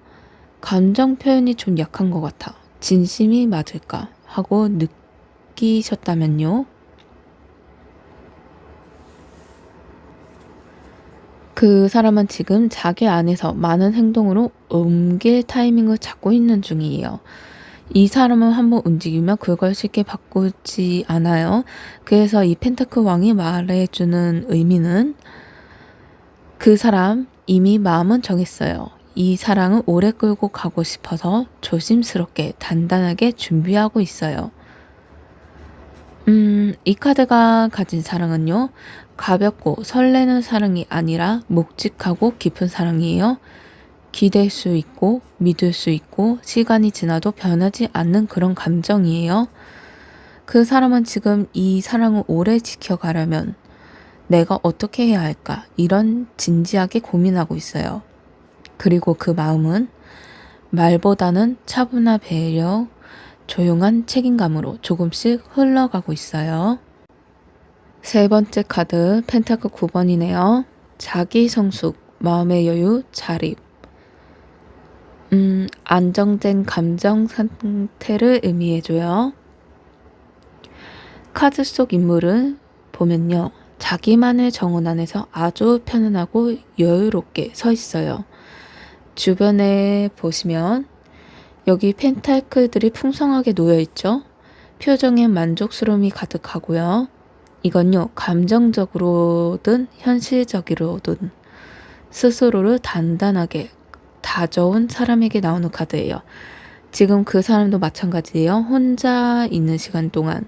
감정 표현이 좀 약한 것 같아. 진심이 맞을까? 하고 느끼셨다면요. 그 사람은 지금 자기 안에서 많은 행동으로 옮길 타이밍을 잡고 있는 중이에요. 이 사람은 한번 움직이면 그걸 쉽게 바꾸지 않아요. 그래서 이 펜타클 왕이 말해주는 의미는 그 사람 이미 마음은 정했어요. 이 사랑을 오래 끌고 가고 싶어서 조심스럽게 단단하게 준비하고 있어요. 이 카드가 가진 사랑은요, 가볍고 설레는 사랑이 아니라 묵직하고 깊은 사랑이에요. 기댈 수 있고 믿을 수 있고 시간이 지나도 변하지 않는 그런 감정이에요. 그 사람은 지금 이 사랑을 오래 지켜가려면 내가 어떻게 해야 할까? 이런 진지하게 고민하고 있어요. 그리고 그 마음은 말보다는 차분한 배려, 조용한 책임감으로 조금씩 흘러가고 있어요. 세 번째 카드 펜타클 9번이네요. 자기 성숙, 마음의 여유, 자립. 안정된 감정 상태를 의미해줘요. 카드 속 인물은 보면요. 자기만의 정원 안에서 아주 편안하고 여유롭게 서 있어요. 주변에 보시면 여기 펜타클들이 풍성하게 놓여 있죠. 표정엔 만족스러움이 가득하고요. 이건요, 감정적으로든 현실적으로든 스스로를 단단하게 다져온 사람에게 나오는 카드예요. 지금 그 사람도 마찬가지예요. 혼자 있는 시간 동안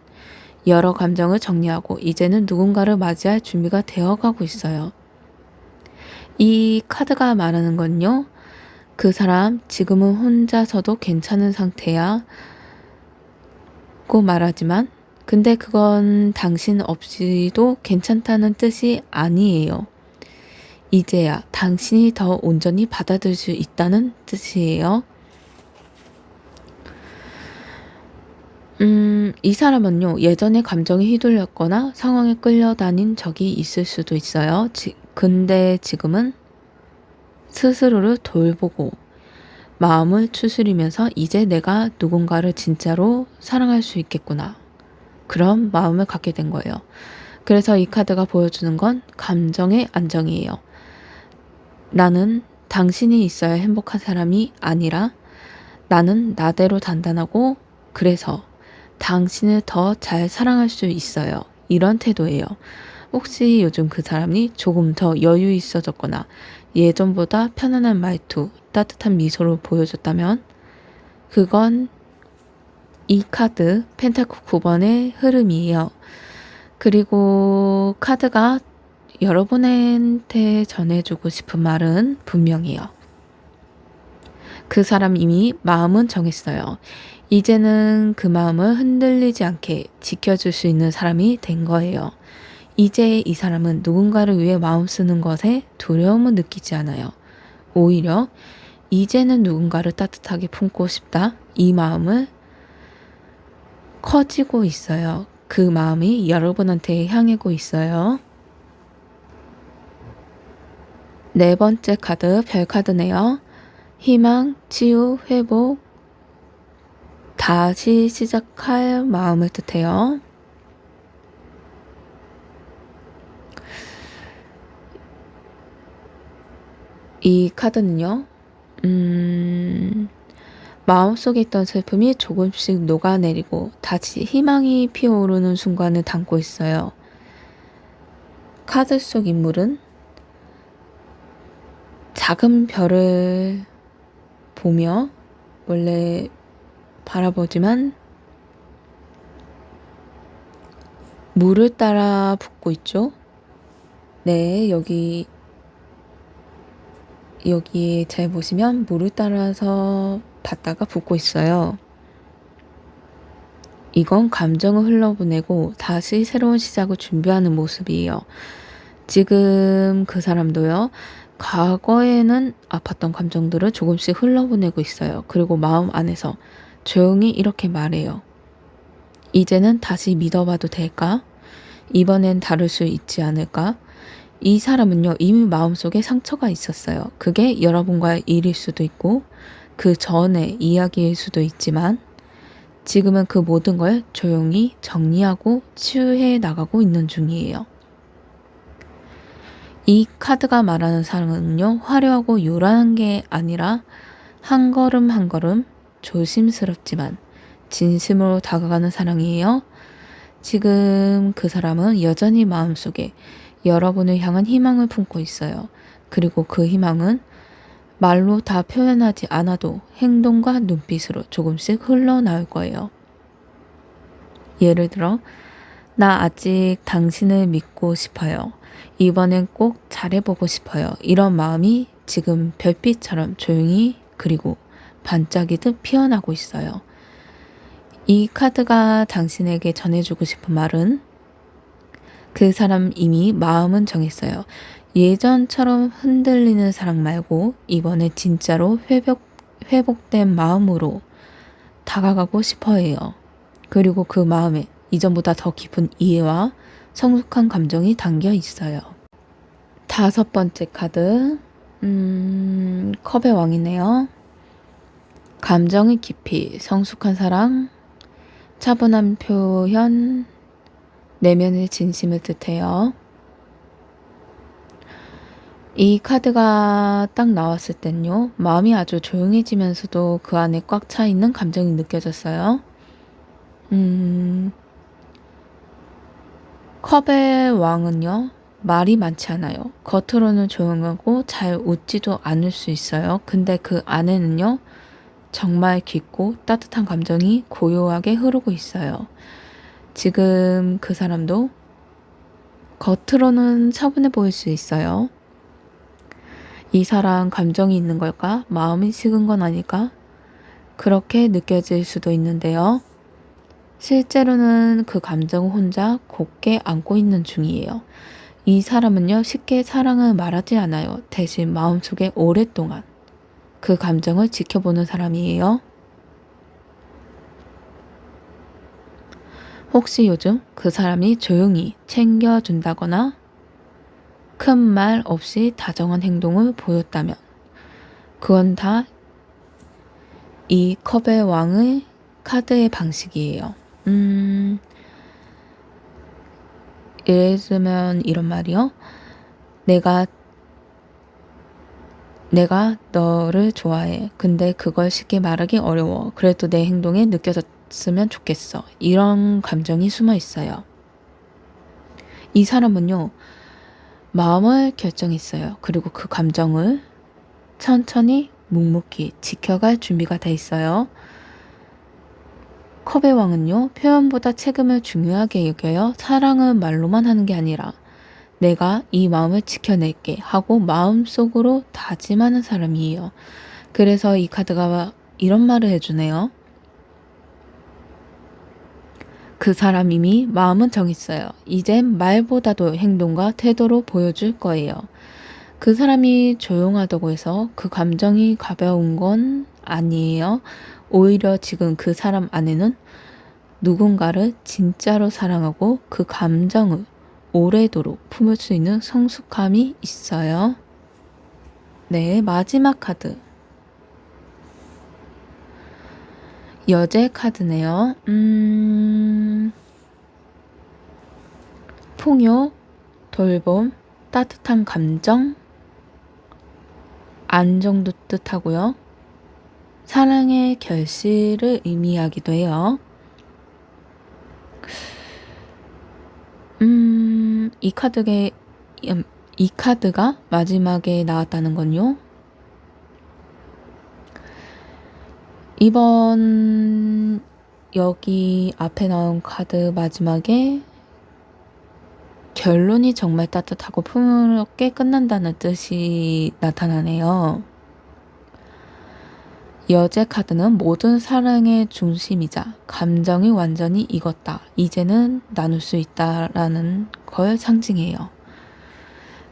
여러 감정을 정리하고 이제는 누군가를 맞이할 준비가 되어가고 있어요. 이 카드가 말하는 건요. 그 사람 지금은 혼자서도 괜찮은 상태야 고 말하지만 근데 그건 당신 없이도 괜찮다는 뜻이 아니에요. 이제야 당신이 더 온전히 받아들일 수 있다는 뜻이에요. 이 사람은요, 예전에 감정에 휘둘렸거나 상황에 끌려다닌 적이 있을 수도 있어요. 근데 지금은 스스로를 돌보고 마음을 추스리면서 이제 내가 누군가를 진짜로 사랑할 수 있겠구나. 그런 마음을 갖게 된 거예요. 그래서 이 카드가 보여주는 건 감정의 안정이에요. 나는 당신이 있어야 행복한 사람이 아니라 나는 나대로 단단하고 그래서 당신을 더 잘 사랑할 수 있어요. 이런 태도예요. 혹시 요즘 그 사람이 조금 더 여유 있어졌거나 예전보다 편안한 말투, 따뜻한 미소를 보여줬다면 그건 이 카드 펜타클 9번의 흐름이에요. 그리고 카드가 여러분한테 전해주고 싶은 말은 분명해요. 그 사람 이미 마음은 정했어요. 이제는 그 마음을 흔들리지 않게 지켜줄 수 있는 사람이 된 거예요. 이제 이 사람은 누군가를 위해 마음 쓰는 것에 두려움을 느끼지 않아요. 오히려 이제는 누군가를 따뜻하게 품고 싶다. 이 마음을 커지고 있어요. 그 마음이 여러분한테 향하고 있어요. 네 번째 카드 별 카드네요. 희망, 치유, 회복, 다시 시작할 마음을 뜻해요. 이 카드는요. 마음속에 있던 슬픔이 조금씩 녹아내리고 다시 희망이 피어오르는 순간을 담고 있어요. 카드 속 인물은 작은 별을 보며 원래 바라보지만 물을 따라 붓고 있죠. 네, 여기에 잘 보시면 물을 따라서 받다가 붓고 있어요. 이건 감정을 흘러보내고 다시 새로운 시작을 준비하는 모습이에요. 지금 그 사람도요. 과거에는 아팠던 감정들을 조금씩 흘러보내고 있어요. 그리고 마음 안에서 조용히 이렇게 말해요. 이제는 다시 믿어봐도 될까? 이번엔 다를 수 있지 않을까? 이 사람은요. 이미 마음속에 상처가 있었어요. 그게 여러분과의 일일 수도 있고 그 전의 이야기일 수도 있지만 지금은 그 모든 걸 조용히 정리하고 치유해 나가고 있는 중이에요. 이 카드가 말하는 사랑은요. 화려하고 요란한 게 아니라 한 걸음 한 걸음 조심스럽지만 진심으로 다가가는 사랑이에요. 지금 그 사람은 여전히 마음속에 여러분을 향한 희망을 품고 있어요. 그리고 그 희망은 말로 다 표현하지 않아도 행동과 눈빛으로 조금씩 흘러나올 거예요. 예를 들어, 나 아직 당신을 믿고 싶어요. 이번엔 꼭 잘해보고 싶어요. 이런 마음이 지금 별빛처럼 조용히 그리고 반짝이듯 피어나고 있어요. 이 카드가 당신에게 전해주고 싶은 말은 그 사람 이미 마음은 정했어요. 예전처럼 흔들리는 사랑 말고 이번에 진짜로 회복된 마음으로 다가가고 싶어 해요. 그리고 그 마음에 이전보다 더 깊은 이해와 성숙한 감정이 담겨 있어요. 다섯 번째 카드, 컵의 왕이네요. 감정의 깊이, 성숙한 사랑, 차분한 표현, 내면의 진심을 뜻해요. 이 카드가 딱 나왔을 땐요, 마음이 아주 조용해지면서도 그 안에 꽉 차 있는 감정이 느껴졌어요. 컵의 왕은요, 말이 많지 않아요. 겉으로는 조용하고 잘 웃지도 않을 수 있어요. 근데 그 안에는요, 정말 깊고 따뜻한 감정이 고요하게 흐르고 있어요. 지금 그 사람도 겉으로는 차분해 보일 수 있어요. 이 사람 감정이 있는 걸까? 마음이 식은 건 아닐까? 그렇게 느껴질 수도 있는데요. 실제로는 그 감정을 혼자 곧게 안고 있는 중이에요. 이 사람은요, 쉽게 사랑을 말하지 않아요. 대신 마음속에 오랫동안 그 감정을 지켜보는 사람이에요. 혹시 요즘 그 사람이 조용히 챙겨준다거나 큰 말 없이 다정한 행동을 보였다면 그건 다 이 컵의 왕의 카드의 방식이에요. 예를 들면 이런 말이요. 내가 너를 좋아해. 근데 그걸 쉽게 말하기 어려워. 그래도 내 행동에 느껴졌으면 좋겠어. 이런 감정이 숨어 있어요. 이 사람은요, 마음을 결정했어요. 그리고 그 감정을 천천히 묵묵히 지켜갈 준비가 돼 있어요. 컵의 왕은요, 표현보다 책임을 중요하게 여겨요. 사랑은 말로만 하는 게 아니라 내가 이 마음을 지켜낼게 하고 마음속으로 다짐하는 사람이에요. 그래서 이 카드가 이런 말을 해주네요. 그 사람 이미 마음은 정했어요. 이젠 말보다도 행동과 태도로 보여줄 거예요. 그 사람이 조용하다고 해서 그 감정이 가벼운 건 아니에요. 오히려 지금 그 사람 안에는 누군가를 진짜로 사랑하고 그 감정을 오래도록 품을 수 있는 성숙함이 있어요. 네, 마지막 카드. 여제 카드네요. 풍요, 돌봄, 따뜻한 감정, 안정도 뜻하고요. 사랑의 결실을 의미하기도 해요. 이 카드가 마지막에 나왔다는 건요. 이번 여기 앞에 나온 카드 마지막에 결론이 정말 따뜻하고 풍요롭게 끝난다는 뜻이 나타나네요. 여제 카드는 모든 사랑의 중심이자 감정이 완전히 익었다. 이제는 나눌 수 있다라는 걸 상징해요.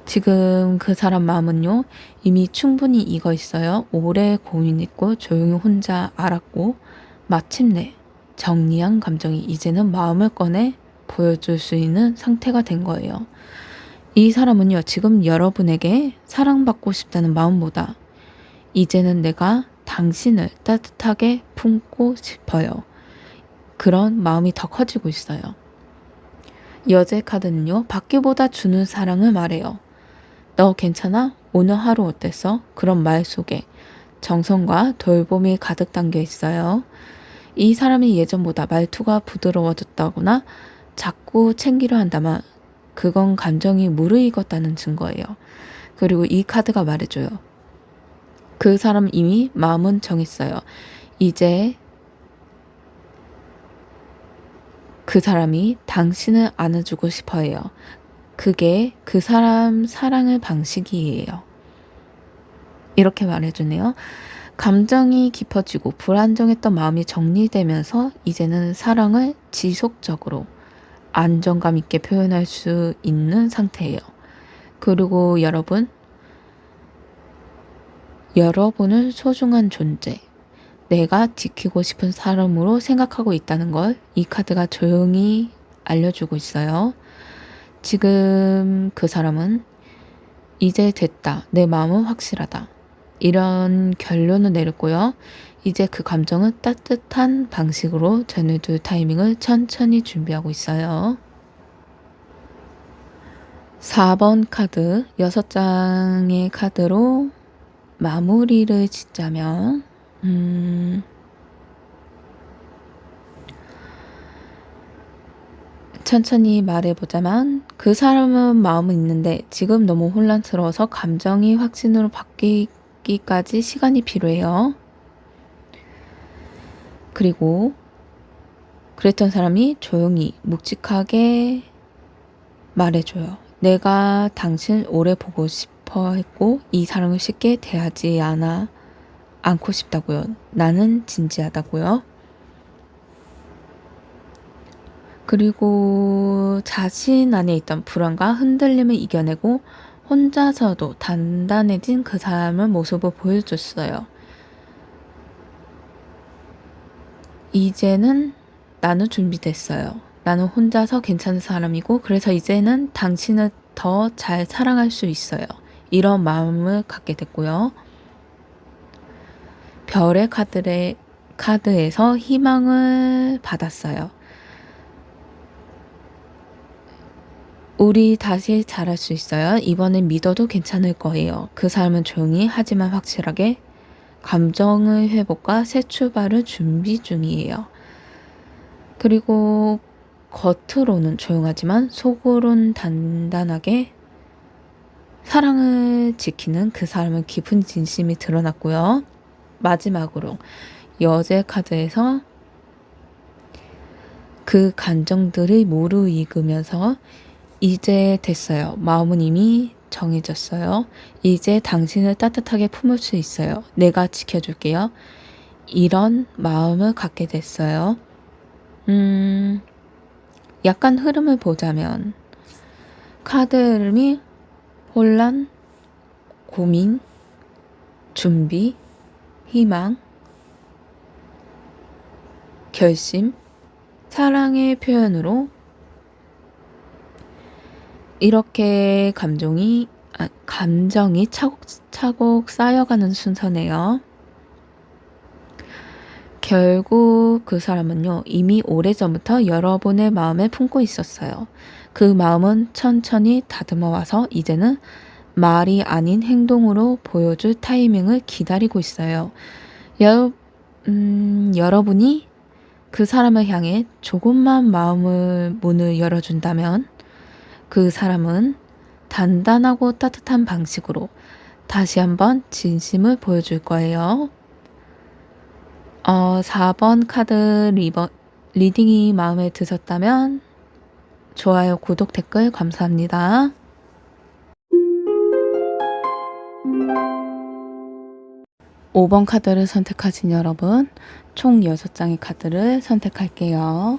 지금 그 사람 마음은요, 이미 충분히 익어 있어요. 오래 고민했고 조용히 혼자 알았고 마침내 정리한 감정이 이제는 마음을 꺼내 보여줄 수 있는 상태가 된 거예요. 이 사람은요, 지금 여러분에게 사랑받고 싶다는 마음보다 이제는 내가 당신을 따뜻하게 품고 싶어요. 그런 마음이 더 커지고 있어요. 여제 카드는요, 받기보다 주는 사랑을 말해요. 너 괜찮아? 오늘 하루 어땠어? 그런 말 속에 정성과 돌봄이 가득 담겨 있어요. 이 사람이 예전보다 말투가 부드러워졌다거나 자꾸 챙기려 한다면 그건 감정이 무르익었다는 증거예요. 그리고 이 카드가 말해줘요. 그 사람 이미 마음은 정했어요. 이제 그 사람이 당신을 안아주고 싶어 해요. 그게 그 사람 사랑의 방식이에요. 이렇게 말해주네요. 감정이 깊어지고 불안정했던 마음이 정리되면서 이제는 사랑을 지속적으로 안정감 있게 표현할 수 있는 상태예요. 그리고 여러분을 소중한 존재, 내가 지키고 싶은 사람으로 생각하고 있다는 걸 이 카드가 조용히 알려주고 있어요. 지금 그 사람은 이제 됐다. 내 마음은 확실하다. 이런 결론을 내렸고요. 이제 그 감정을 따뜻한 방식으로 전해줄 타이밍을 천천히 준비하고 있어요. 4번 카드, 6장의 카드로 마무리를 짓자면, 천천히 말해보자면, 그 사람은 마음은 있는데 지금 너무 혼란스러워서 감정이 확신으로 바뀌기까지 시간이 필요해요. 그리고 그랬던 사람이 조용히 묵직하게 말해줘요. 내가 당신 오래 보고 싶어 했고 이 사람을 쉽게 대하지 않고 싶다고요. 나는 진지하다고요. 그리고 자신 안에 있던 불안과 흔들림을 이겨내고 혼자서도 단단해진 그 사람의 모습을 보여줬어요. 이제는 나는 준비됐어요. 나는 혼자서 괜찮은 사람이고 그래서 이제는 당신을 더 잘 사랑할 수 있어요. 이런 마음을 갖게 됐고요. 별의 카드에서 희망을 받았어요. 우리 다시 잘할 수 있어요. 이번엔 믿어도 괜찮을 거예요. 그 사람은 조용히 하지만 확실하게 감정의 회복과 새 출발을 준비 중이에요. 그리고 겉으로는 조용하지만 속으로는 단단하게 사랑을 지키는 그 사람의 깊은 진심이 드러났고요. 마지막으로 여제 카드에서 그 감정들이 무르익으면서 이제 됐어요. 마음은 이미 정해졌어요. 이제 당신을 따뜻하게 품을 수 있어요. 내가 지켜줄게요. 이런 마음을 갖게 됐어요. 약간 흐름을 보자면 카드 흐름이 혼란, 고민, 준비, 희망, 결심, 사랑의 표현으로 이렇게 감정이 차곡차곡 쌓여가는 순서네요. 결국 그 사람은요, 이미 오래전부터 여러분의 마음에 품고 있었어요. 그 마음은 천천히 다듬어와서 이제는 말이 아닌 행동으로 보여줄 타이밍을 기다리고 있어요. 여러분이 그 사람을 향해 조금만 문을 열어준다면 그 사람은 단단하고 따뜻한 방식으로 다시 한번 진심을 보여줄 거예요. 4번 카드 리딩이 마음에 드셨다면 좋아요, 구독, 댓글 감사합니다. 5번 카드를 선택하신 여러분, 총 6장의 카드를 선택할게요.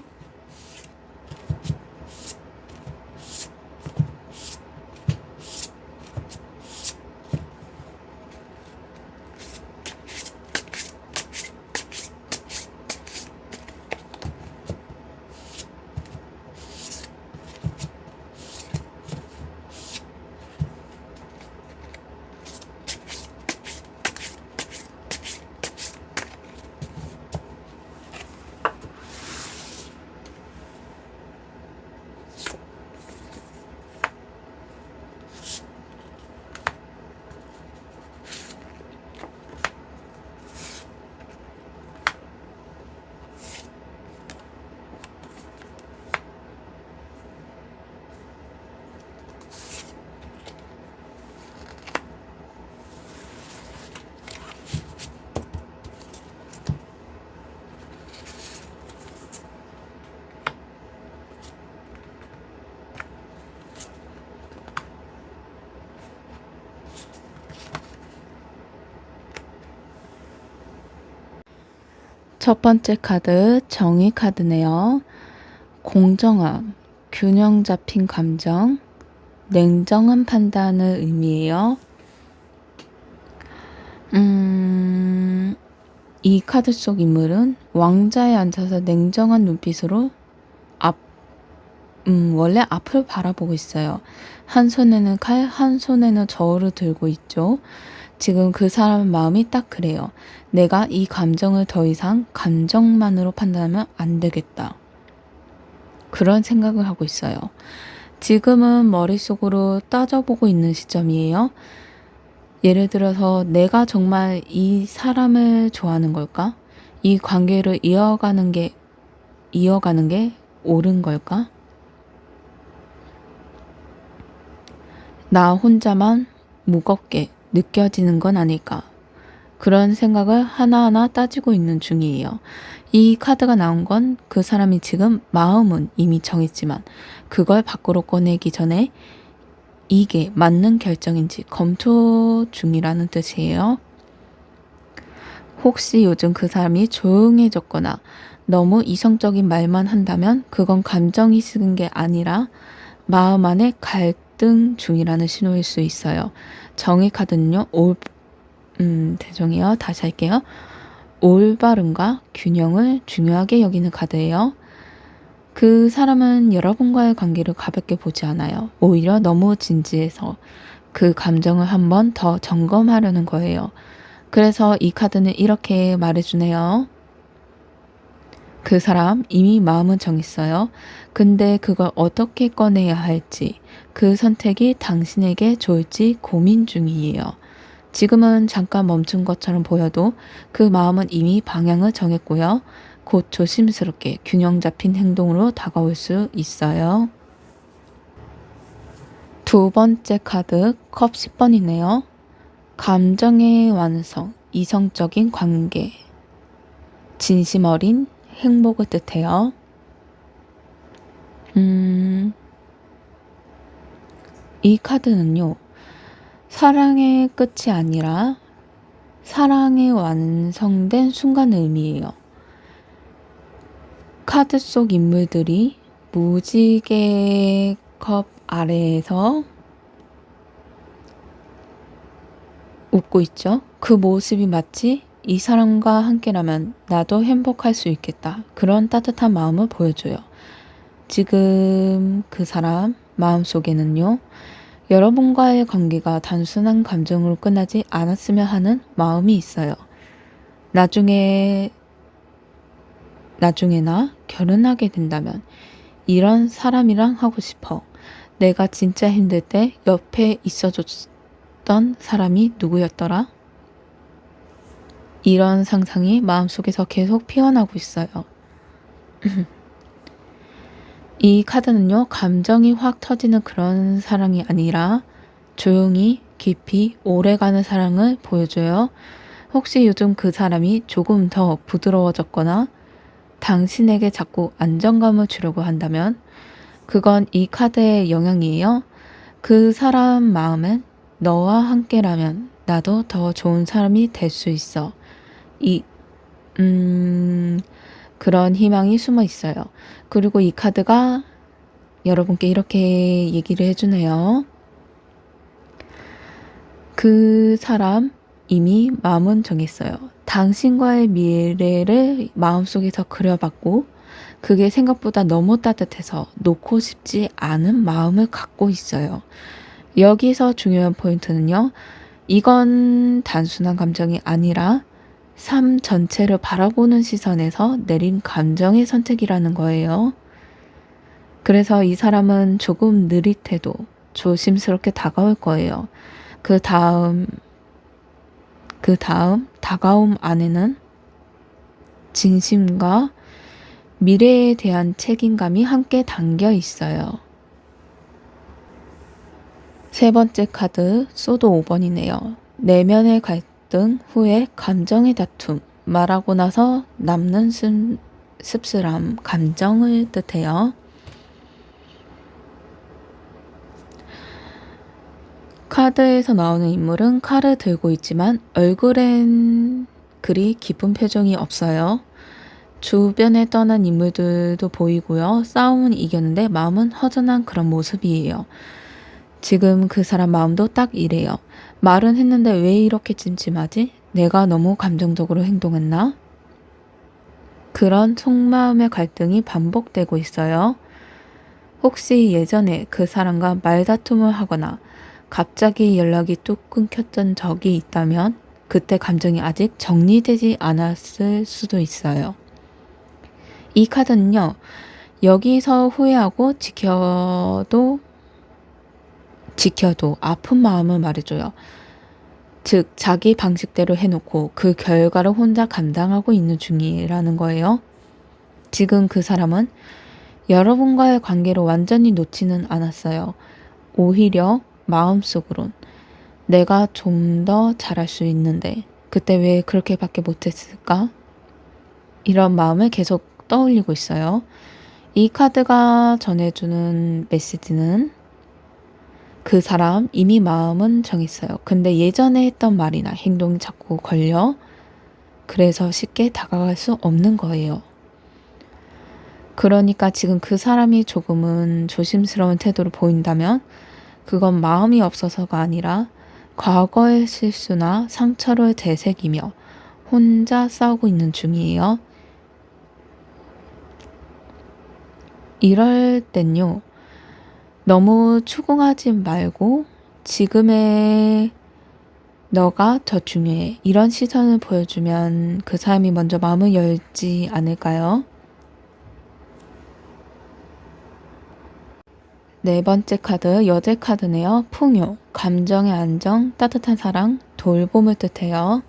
첫 번째 카드 정의 카드네요. 공정함, 균형 잡힌 감정, 냉정한 판단을 의미해요. 이 카드 속 인물은 왕자에 앉아서 냉정한 눈빛으로 원래 앞을 바라보고 있어요. 한 손에는 칼, 한 손에는 저울을 들고 있죠. 지금 그 사람 마음이 딱 그래요. 내가 이 감정을 더 이상 감정만으로 판단하면 안 되겠다. 그런 생각을 하고 있어요. 지금은 머릿속으로 따져보고 있는 시점이에요. 예를 들어서 내가 정말 이 사람을 좋아하는 걸까? 이 관계를 이어가는 게 옳은 걸까? 나 혼자만 무겁게 느껴지는 건 아닐까? 그런 생각을 하나하나 따지고 있는 중이에요. 이 카드가 나온 건 그 사람이 지금 마음은 이미 정했지만 그걸 밖으로 꺼내기 전에 이게 맞는 결정인지 검토 중이라는 뜻이에요. 혹시 요즘 그 사람이 조용해졌거나 너무 이성적인 말만 한다면 그건 감정이 식은 게 아니라 마음 안에 갈등 중이라는 신호일 수 있어요. 정의 카드는요. 죄송해요. 다시 할게요. 올바름과 균형을 중요하게 여기는 카드예요. 그 사람은 여러분과의 관계를 가볍게 보지 않아요. 오히려 너무 진지해서 그 감정을 한 번 더 점검하려는 거예요. 그래서 이 카드는 이렇게 말해주네요. 그 사람 이미 마음은 정했어요. 근데 그걸 어떻게 꺼내야 할지, 그 선택이 당신에게 좋을지 고민 중이에요. 지금은 잠깐 멈춘 것처럼 보여도 그 마음은 이미 방향을 정했고요. 곧 조심스럽게 균형 잡힌 행동으로 다가올 수 있어요. 두 번째 카드 컵 10번이네요. 감정의 완성, 이성적인 관계, 진심 어린 행복을 뜻해요. 이 카드는요. 사랑의 끝이 아니라 사랑이 완성된 순간을 의미해요. 카드 속 인물들이 무지개 컵 아래에서 웃고 있죠. 그 모습이 마치 이 사람과 함께라면 나도 행복할 수 있겠다. 그런 따뜻한 마음을 보여줘요. 지금 그 사람 마음속에는요. 여러분과의 관계가 단순한 감정으로 끝나지 않았으면 하는 마음이 있어요. 나중에나 결혼하게 된다면 이런 사람이랑 하고 싶어. 내가 진짜 힘들 때 옆에 있어줬던 사람이 누구였더라? 이런 상상이 마음속에서 계속 피어나고 있어요. 이 카드는요, 감정이 확 터지는 그런 사랑이 아니라 조용히 깊이 오래가는 사랑을 보여줘요. 혹시 요즘 그 사람이 조금 더 부드러워졌거나 당신에게 자꾸 안정감을 주려고 한다면 그건 이 카드의 영향이에요. 그 사람 마음엔 너와 함께라면 나도 더 좋은 사람이 될 수 있어. 그런 희망이 숨어 있어요. 그리고 이 카드가 여러분께 이렇게 얘기를 해주네요. 그 사람 이미 마음은 정했어요. 당신과의 미래를 마음속에서 그려봤고 그게 생각보다 너무 따뜻해서 놓고 싶지 않은 마음을 갖고 있어요. 여기서 중요한 포인트는요. 이건 단순한 감정이 아니라 삶 전체를 바라보는 시선에서 내린 감정의 선택이라는 거예요. 그래서 이 사람은 조금 느릿해도 조심스럽게 다가올 거예요. 그 다음 다가옴 안에는 진심과 미래에 대한 책임감이 함께 담겨 있어요. 세 번째 카드 소드 5번이네요. 내면의 갈등 후에 감정의 다툼, 말하고 나서 남는 씁쓸함, 감정을 뜻해요. 카드에서 나오는 인물은 칼을 들고 있지만 얼굴엔 그리 기쁜 표정이 없어요. 주변에 떠난 인물들도 보이고요. 싸움은 이겼는데 마음은 허전한 그런 모습이에요. 지금 그 사람 마음도 딱 이래요. 말은 했는데 왜 이렇게 찜찜하지? 내가 너무 감정적으로 행동했나? 그런 속마음의 갈등이 반복되고 있어요. 혹시 예전에 그 사람과 말다툼을 하거나 갑자기 연락이 뚝 끊겼던 적이 있다면 그때 감정이 아직 정리되지 않았을 수도 있어요. 이 카드는요, 여기서 후회하고 지켜도 아픈 마음을 말해줘요. 즉, 자기 방식대로 해놓고 그 결과를 혼자 감당하고 있는 중이라는 거예요. 지금 그 사람은 여러분과의 관계를 완전히 놓지는 않았어요. 오히려 마음속으론 내가 좀 더 잘할 수 있는데 그때 왜 그렇게밖에 못했을까? 이런 마음을 계속 떠올리고 있어요. 이 카드가 전해주는 메시지는 그 사람 이미 마음은 정했어요. 근데 예전에 했던 말이나 행동이 자꾸 걸려 그래서 쉽게 다가갈 수 없는 거예요. 그러니까 지금 그 사람이 조금은 조심스러운 태도를 보인다면 그건 마음이 없어서가 아니라 과거의 실수나 상처를 되새기며 혼자 싸우고 있는 중이에요. 이럴 땐요, 너무 추궁하지 말고 지금의 너가 더 중요해. 이런 시선을 보여주면 그 사람이 먼저 마음을 열지 않을까요? 네 번째 카드, 여제 카드네요. 풍요, 감정의 안정, 따뜻한 사랑, 돌봄을 뜻해요.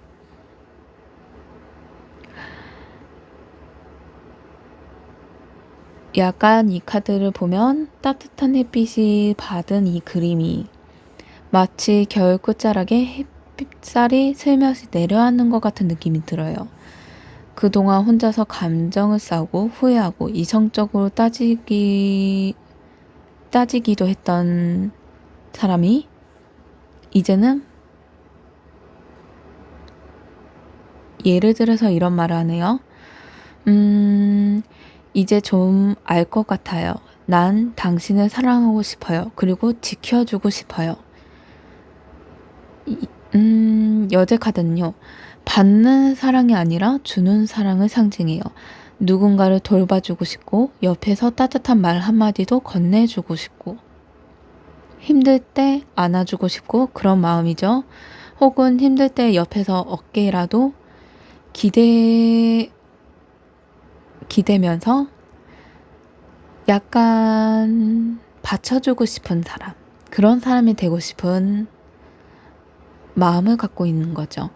약간 이 카드를 보면 따뜻한 햇빛이 받은 이 그림이 마치 겨울 끝자락에 햇살이 슬며시 내려앉는 것 같은 느낌이 들어요. 그동안 혼자서 감정을 싸우고 후회하고 이성적으로 따지기도 했던 사람이 이제는 예를 들어서 이런 말을 하네요. 이제 좀 알 것 같아요. 난 당신을 사랑하고 싶어요. 그리고 지켜주고 싶어요. 여제 카드는요. 받는 사랑이 아니라 주는 사랑을 상징해요. 누군가를 돌봐주고 싶고 옆에서 따뜻한 말 한마디도 건네주고 싶고 힘들 때 안아주고 싶고 그런 마음이죠. 혹은 힘들 때 옆에서 어깨라도 기대면서 약간 받쳐주고 싶은 사람, 그런 사람이 되고 싶은 마음을 갖고 있는 거죠.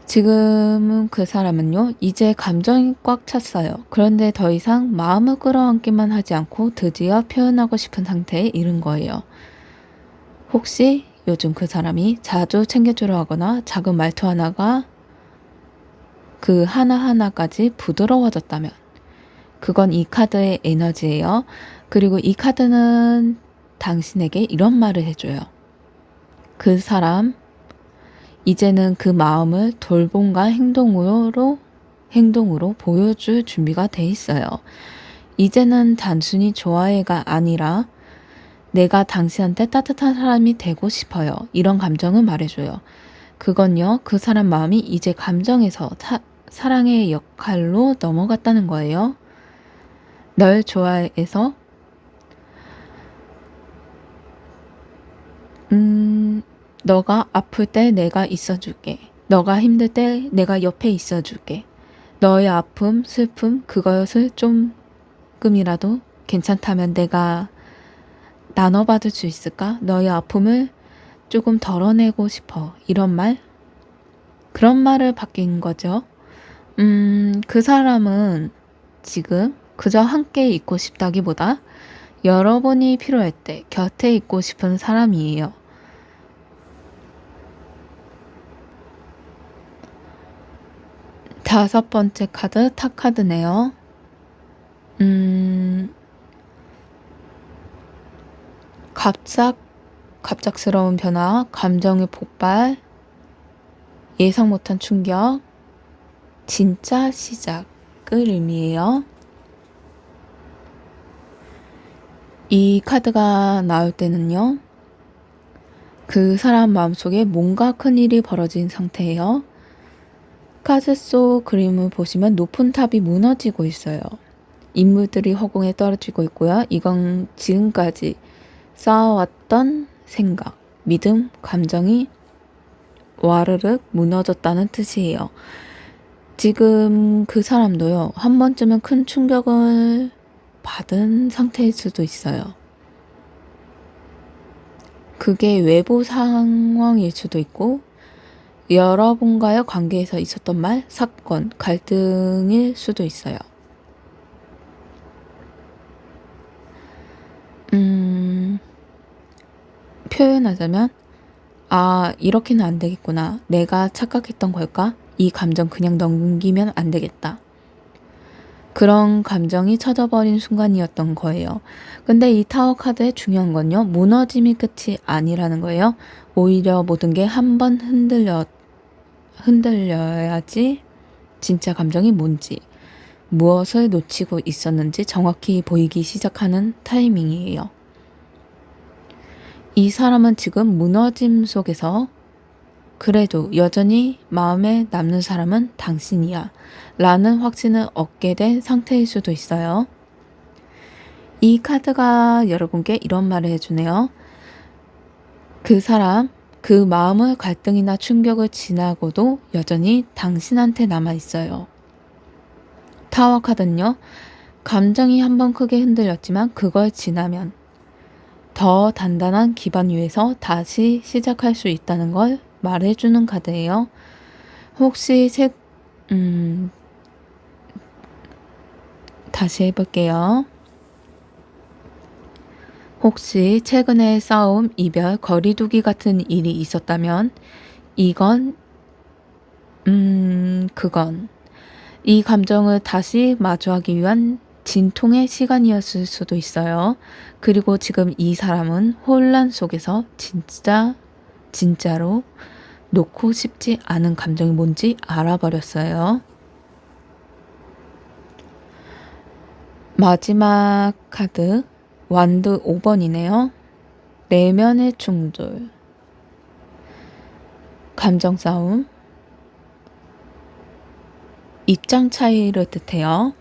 지금은 그 사람은요, 이제 감정이 꽉 찼어요. 그런데 더 이상 마음을 끌어안기만 하지 않고 드디어 표현하고 싶은 상태에 이른 거예요. 혹시 요즘 그 사람이 자주 챙겨주려 하거나 작은 말투 하나가 그 하나하나까지 부드러워졌다면 그건 이 카드의 에너지예요. 그리고 이 카드는 당신에게 이런 말을 해줘요. 그 사람 이제는 그 마음을 돌봄과 행동으로 보여줄 준비가 돼 있어요. 이제는 단순히 좋아해가 아니라 내가 당신한테 따뜻한 사람이 되고 싶어요. 이런 감정을 말해줘요. 그건요, 그 사람 마음이 이제 감정에서 사랑의 역할로 넘어갔다는 거예요. 널 좋아해서 너가 아플 때 내가 있어줄게. 너가 힘들 때 내가 옆에 있어줄게. 너의 아픔, 슬픔, 그것을 조금이라도 괜찮다면 내가 나눠받을 수 있을까? 너의 아픔을 조금 덜어내고 싶어. 이런 말? 그런 말을 바뀐 거죠. 그 사람은 지금 그저 함께 있고 싶다기보다 여러분이 필요할 때 곁에 있고 싶은 사람이에요. 다섯 번째 카드, 탑 카드네요. 갑작스러운 변화, 감정의 폭발, 예상 못한 충격, 진짜 시작을 의미해요. 이 카드가 나올 때는요, 그 사람 마음속에 뭔가 큰일이 벌어진 상태예요. 카드 속 그림을 보시면 높은 탑이 무너지고 있어요. 인물들이 허공에 떨어지고 있고요. 이건 지금까지 쌓아왔던 생각, 믿음, 감정이 와르륵 무너졌다는 뜻이에요. 지금 그 사람도요, 한 번쯤은 큰 충격을 받은 상태일 수도 있어요. 그게 외부 상황일 수도 있고, 여러분과의 관계에서 있었던 말, 사건, 갈등일 수도 있어요. 표현하자면, 아, 이렇게는 안 되겠구나. 내가 착각했던 걸까? 이 감정 그냥 넘기면 안 되겠다. 그런 감정이 쳐져버린 순간이었던 거예요. 근데 이 타워 카드의 중요한 건요, 무너짐이 끝이 아니라는 거예요. 오히려 모든 게 한 번 흔들려야지 진짜 감정이 뭔지, 무엇을 놓치고 있었는지 정확히 보이기 시작하는 타이밍이에요. 이 사람은 지금 무너짐 속에서 그래도 여전히 마음에 남는 사람은 당신이야 라는 확신을 얻게 된 상태일 수도 있어요. 이 카드가 여러분께 이런 말을 해주네요. 그 사람, 그 마음의 갈등이나 충격을 지나고도 여전히 당신한테 남아있어요. 타워 카드는요, 감정이 한번 크게 흔들렸지만 그걸 지나면 더 단단한 기반 위에서 다시 시작할 수 있다는 걸 말해주는 카드예요. 혹시 다시 해볼게요. 혹시 최근에 싸움, 이별, 거리두기 같은 일이 있었다면 이건, 그건 이 감정을 다시 마주하기 위한 진통의 시간이었을 수도 있어요. 그리고 지금 이 사람은 혼란 속에서 진짜로 놓고 싶지 않은 감정이 뭔지 알아버렸어요. 마지막 카드, 완드 5번이네요. 내면의 충돌, 감정 싸움, 입장 차이를 뜻해요.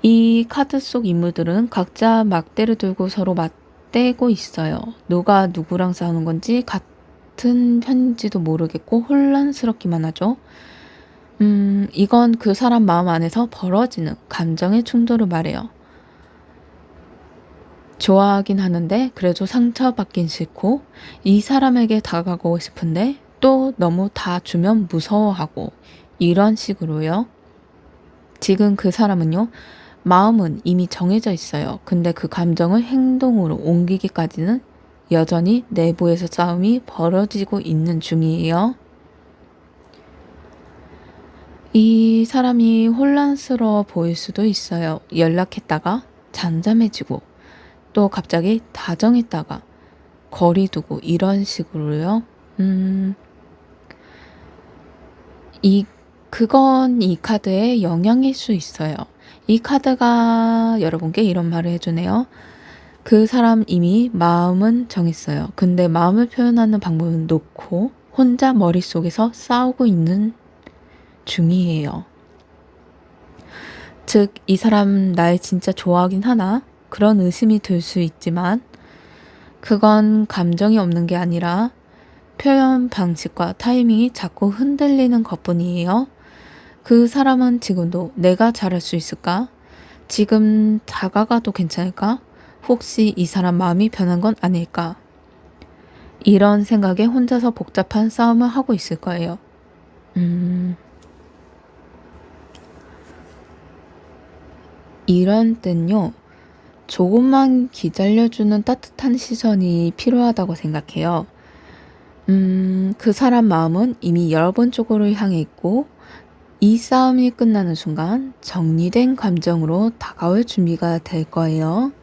이 카드 속 인물들은 각자 막대를 들고 서로 맞대고 있어요. 누가 누구랑 싸우는 건지 같은 편인지도 모르겠고 혼란스럽기만 하죠. 이건 그 사람 마음 안에서 벌어지는 감정의 충돌을 말해요. 좋아하긴 하는데 그래도 상처받긴 싫고, 이 사람에게 다가가고 싶은데 또 너무 다 주면 무서워하고, 이런 식으로요. 지금 그 사람은요, 마음은 이미 정해져 있어요. 근데 그 감정을 행동으로 옮기기까지는 여전히 내부에서 싸움이 벌어지고 있는 중이에요. 이 사람이 혼란스러워 보일 수도 있어요. 연락했다가 잠잠해지고, 또 갑자기 다정했다가 거리 두고, 이런 식으로요. 그건 이 카드의 영향일 수 있어요. 이 카드가 여러분께 이런 말을 해주네요. 그 사람 이미 마음은 정했어요. 근데 마음을 표현하는 방법은 놓고 혼자 머릿속에서 싸우고 있는 중이에요. 즉, 이 사람 날 진짜 좋아하긴 하나? 그런 의심이 들 수 있지만 그건 감정이 없는 게 아니라 표현 방식과 타이밍이 자꾸 흔들리는 것뿐이에요. 그 사람은 지금도 내가 잘할 수 있을까? 지금 다가가도 괜찮을까? 혹시 이 사람 마음이 변한 건 아닐까? 이런 생각에 혼자서 복잡한 싸움을 하고 있을 거예요. 이런 땐요, 조금만 기다려주는 따뜻한 시선이 필요하다고 생각해요. 그 사람 마음은 이미 여러분 쪽으로 향해 있고, 이 싸움이 끝나는 순간 정리된 감정으로 다가올 준비가 될 거예요.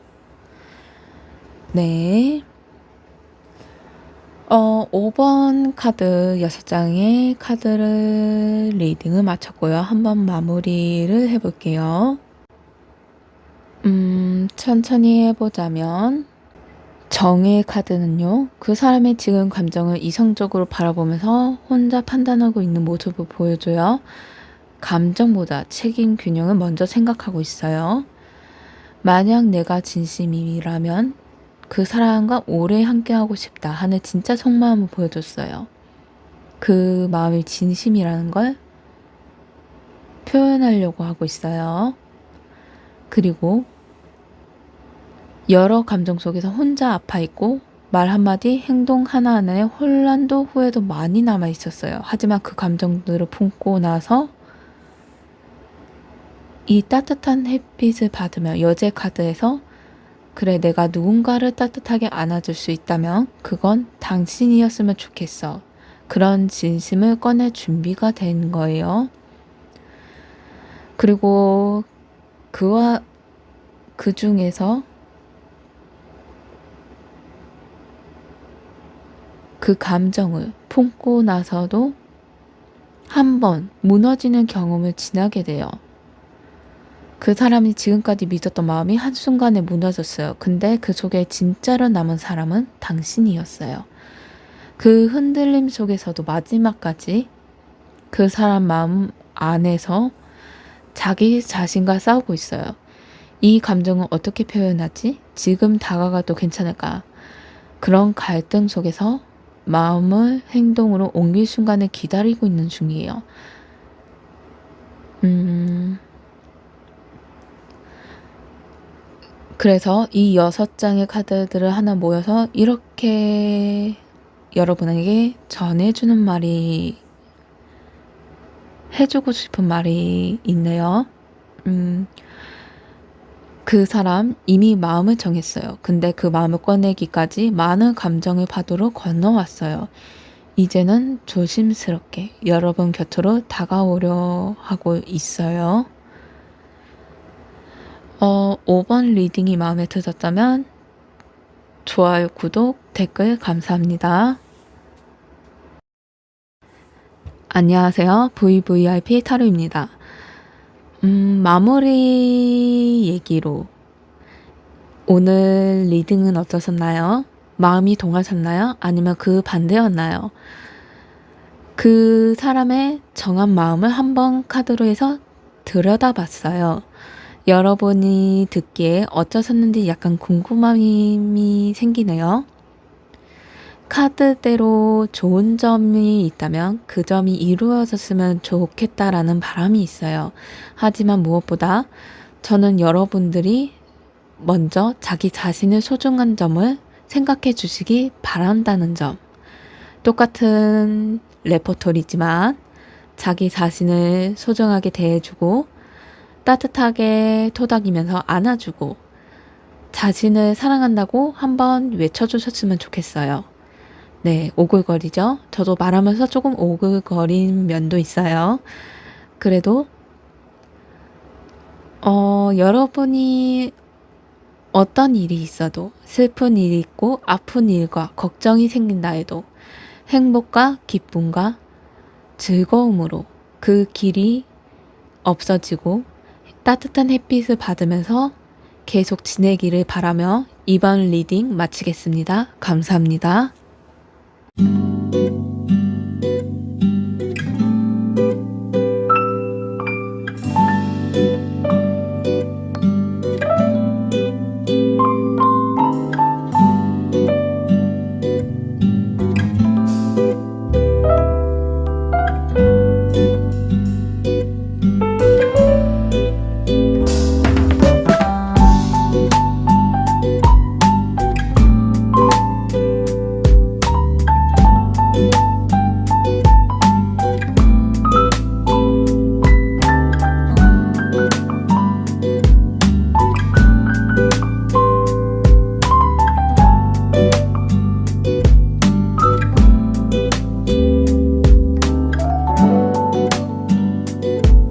네. 5번 카드 6장의 카드를 리딩을 마쳤고요. 한번 마무리를 해볼게요. 천천히 해보자면, 정의 카드는요, 그 사람의 지금 감정을 이성적으로 바라보면서 혼자 판단하고 있는 모습을 보여줘요. 감정보다 책임 균형을 먼저 생각하고 있어요. 만약 내가 진심이라면 그 사람과 오래 함께하고 싶다 하는 진짜 속마음을 보여줬어요. 그 마음이 진심이라는 걸 표현하려고 하고 있어요. 그리고 여러 감정 속에서 혼자 아파 있고 말 한마디, 행동 하나하나에 혼란도 후회도 많이 남아 있었어요. 하지만 그 감정들을 품고 나서 이 따뜻한 햇빛을 받으며 여제 카드에서 그래, 내가 누군가를 따뜻하게 안아줄 수 있다면 그건 당신이었으면 좋겠어. 그런 진심을 꺼낼 준비가 된 거예요. 그리고 그 중에서 그 감정을 품고 나서도 한번 무너지는 경험을 지나게 돼요. 그 사람이 지금까지 믿었던 마음이 한순간에 무너졌어요. 근데 그 속에 진짜로 남은 사람은 당신이었어요. 그 흔들림 속에서도 마지막까지 그 사람 마음 안에서 자기 자신과 싸우고 있어요. 이 감정은 어떻게 표현하지? 지금 다가가도 괜찮을까? 그런 갈등 속에서 마음을 행동으로 옮길 순간을 기다리고 있는 중이에요. 그래서 이 6장의 카드들을 하나 모여서 이렇게 여러분에게 전해주는 말이, 해주고 싶은 말이 있네요. 그 사람 이미 마음을 정했어요. 근데 그 마음을 꺼내기까지 많은 감정의 파도로 건너왔어요. 이제는 조심스럽게 여러분 곁으로 다가오려 하고 있어요. 5번 리딩이 마음에 드셨다면 좋아요, 구독, 댓글 감사합니다. 안녕하세요. VVIP 타로입니다. 마무리 얘기로 오늘 리딩은 어떠셨나요? 마음이 동하셨나요? 아니면 그 반대였나요? 그 사람의 정한 마음을 한번 카드로 해서 들여다봤어요. 여러분이 듣기에 어쩌셨는지 약간 궁금함이 생기네요. 카드대로 좋은 점이 있다면 그 점이 이루어졌으면 좋겠다라는 바람이 있어요. 하지만 무엇보다 저는 여러분들이 먼저 자기 자신의 소중한 점을 생각해 주시기 바란다는 점. 똑같은 레퍼토리지만 자기 자신을 소중하게 대해주고 따뜻하게 토닥이면서 안아주고 자신을 사랑한다고 한번 외쳐주셨으면 좋겠어요. 네, 오글거리죠? 저도 말하면서 조금 오글거린 면도 있어요. 그래도 여러분이 어떤 일이 있어도 슬픈 일이 있고 아픈 일과 걱정이 생긴다 해도 행복과 기쁨과 즐거움으로 그 길이 없어지고 따뜻한 햇빛을 받으면서 계속 지내기를 바라며 이번 리딩 마치겠습니다. 감사합니다.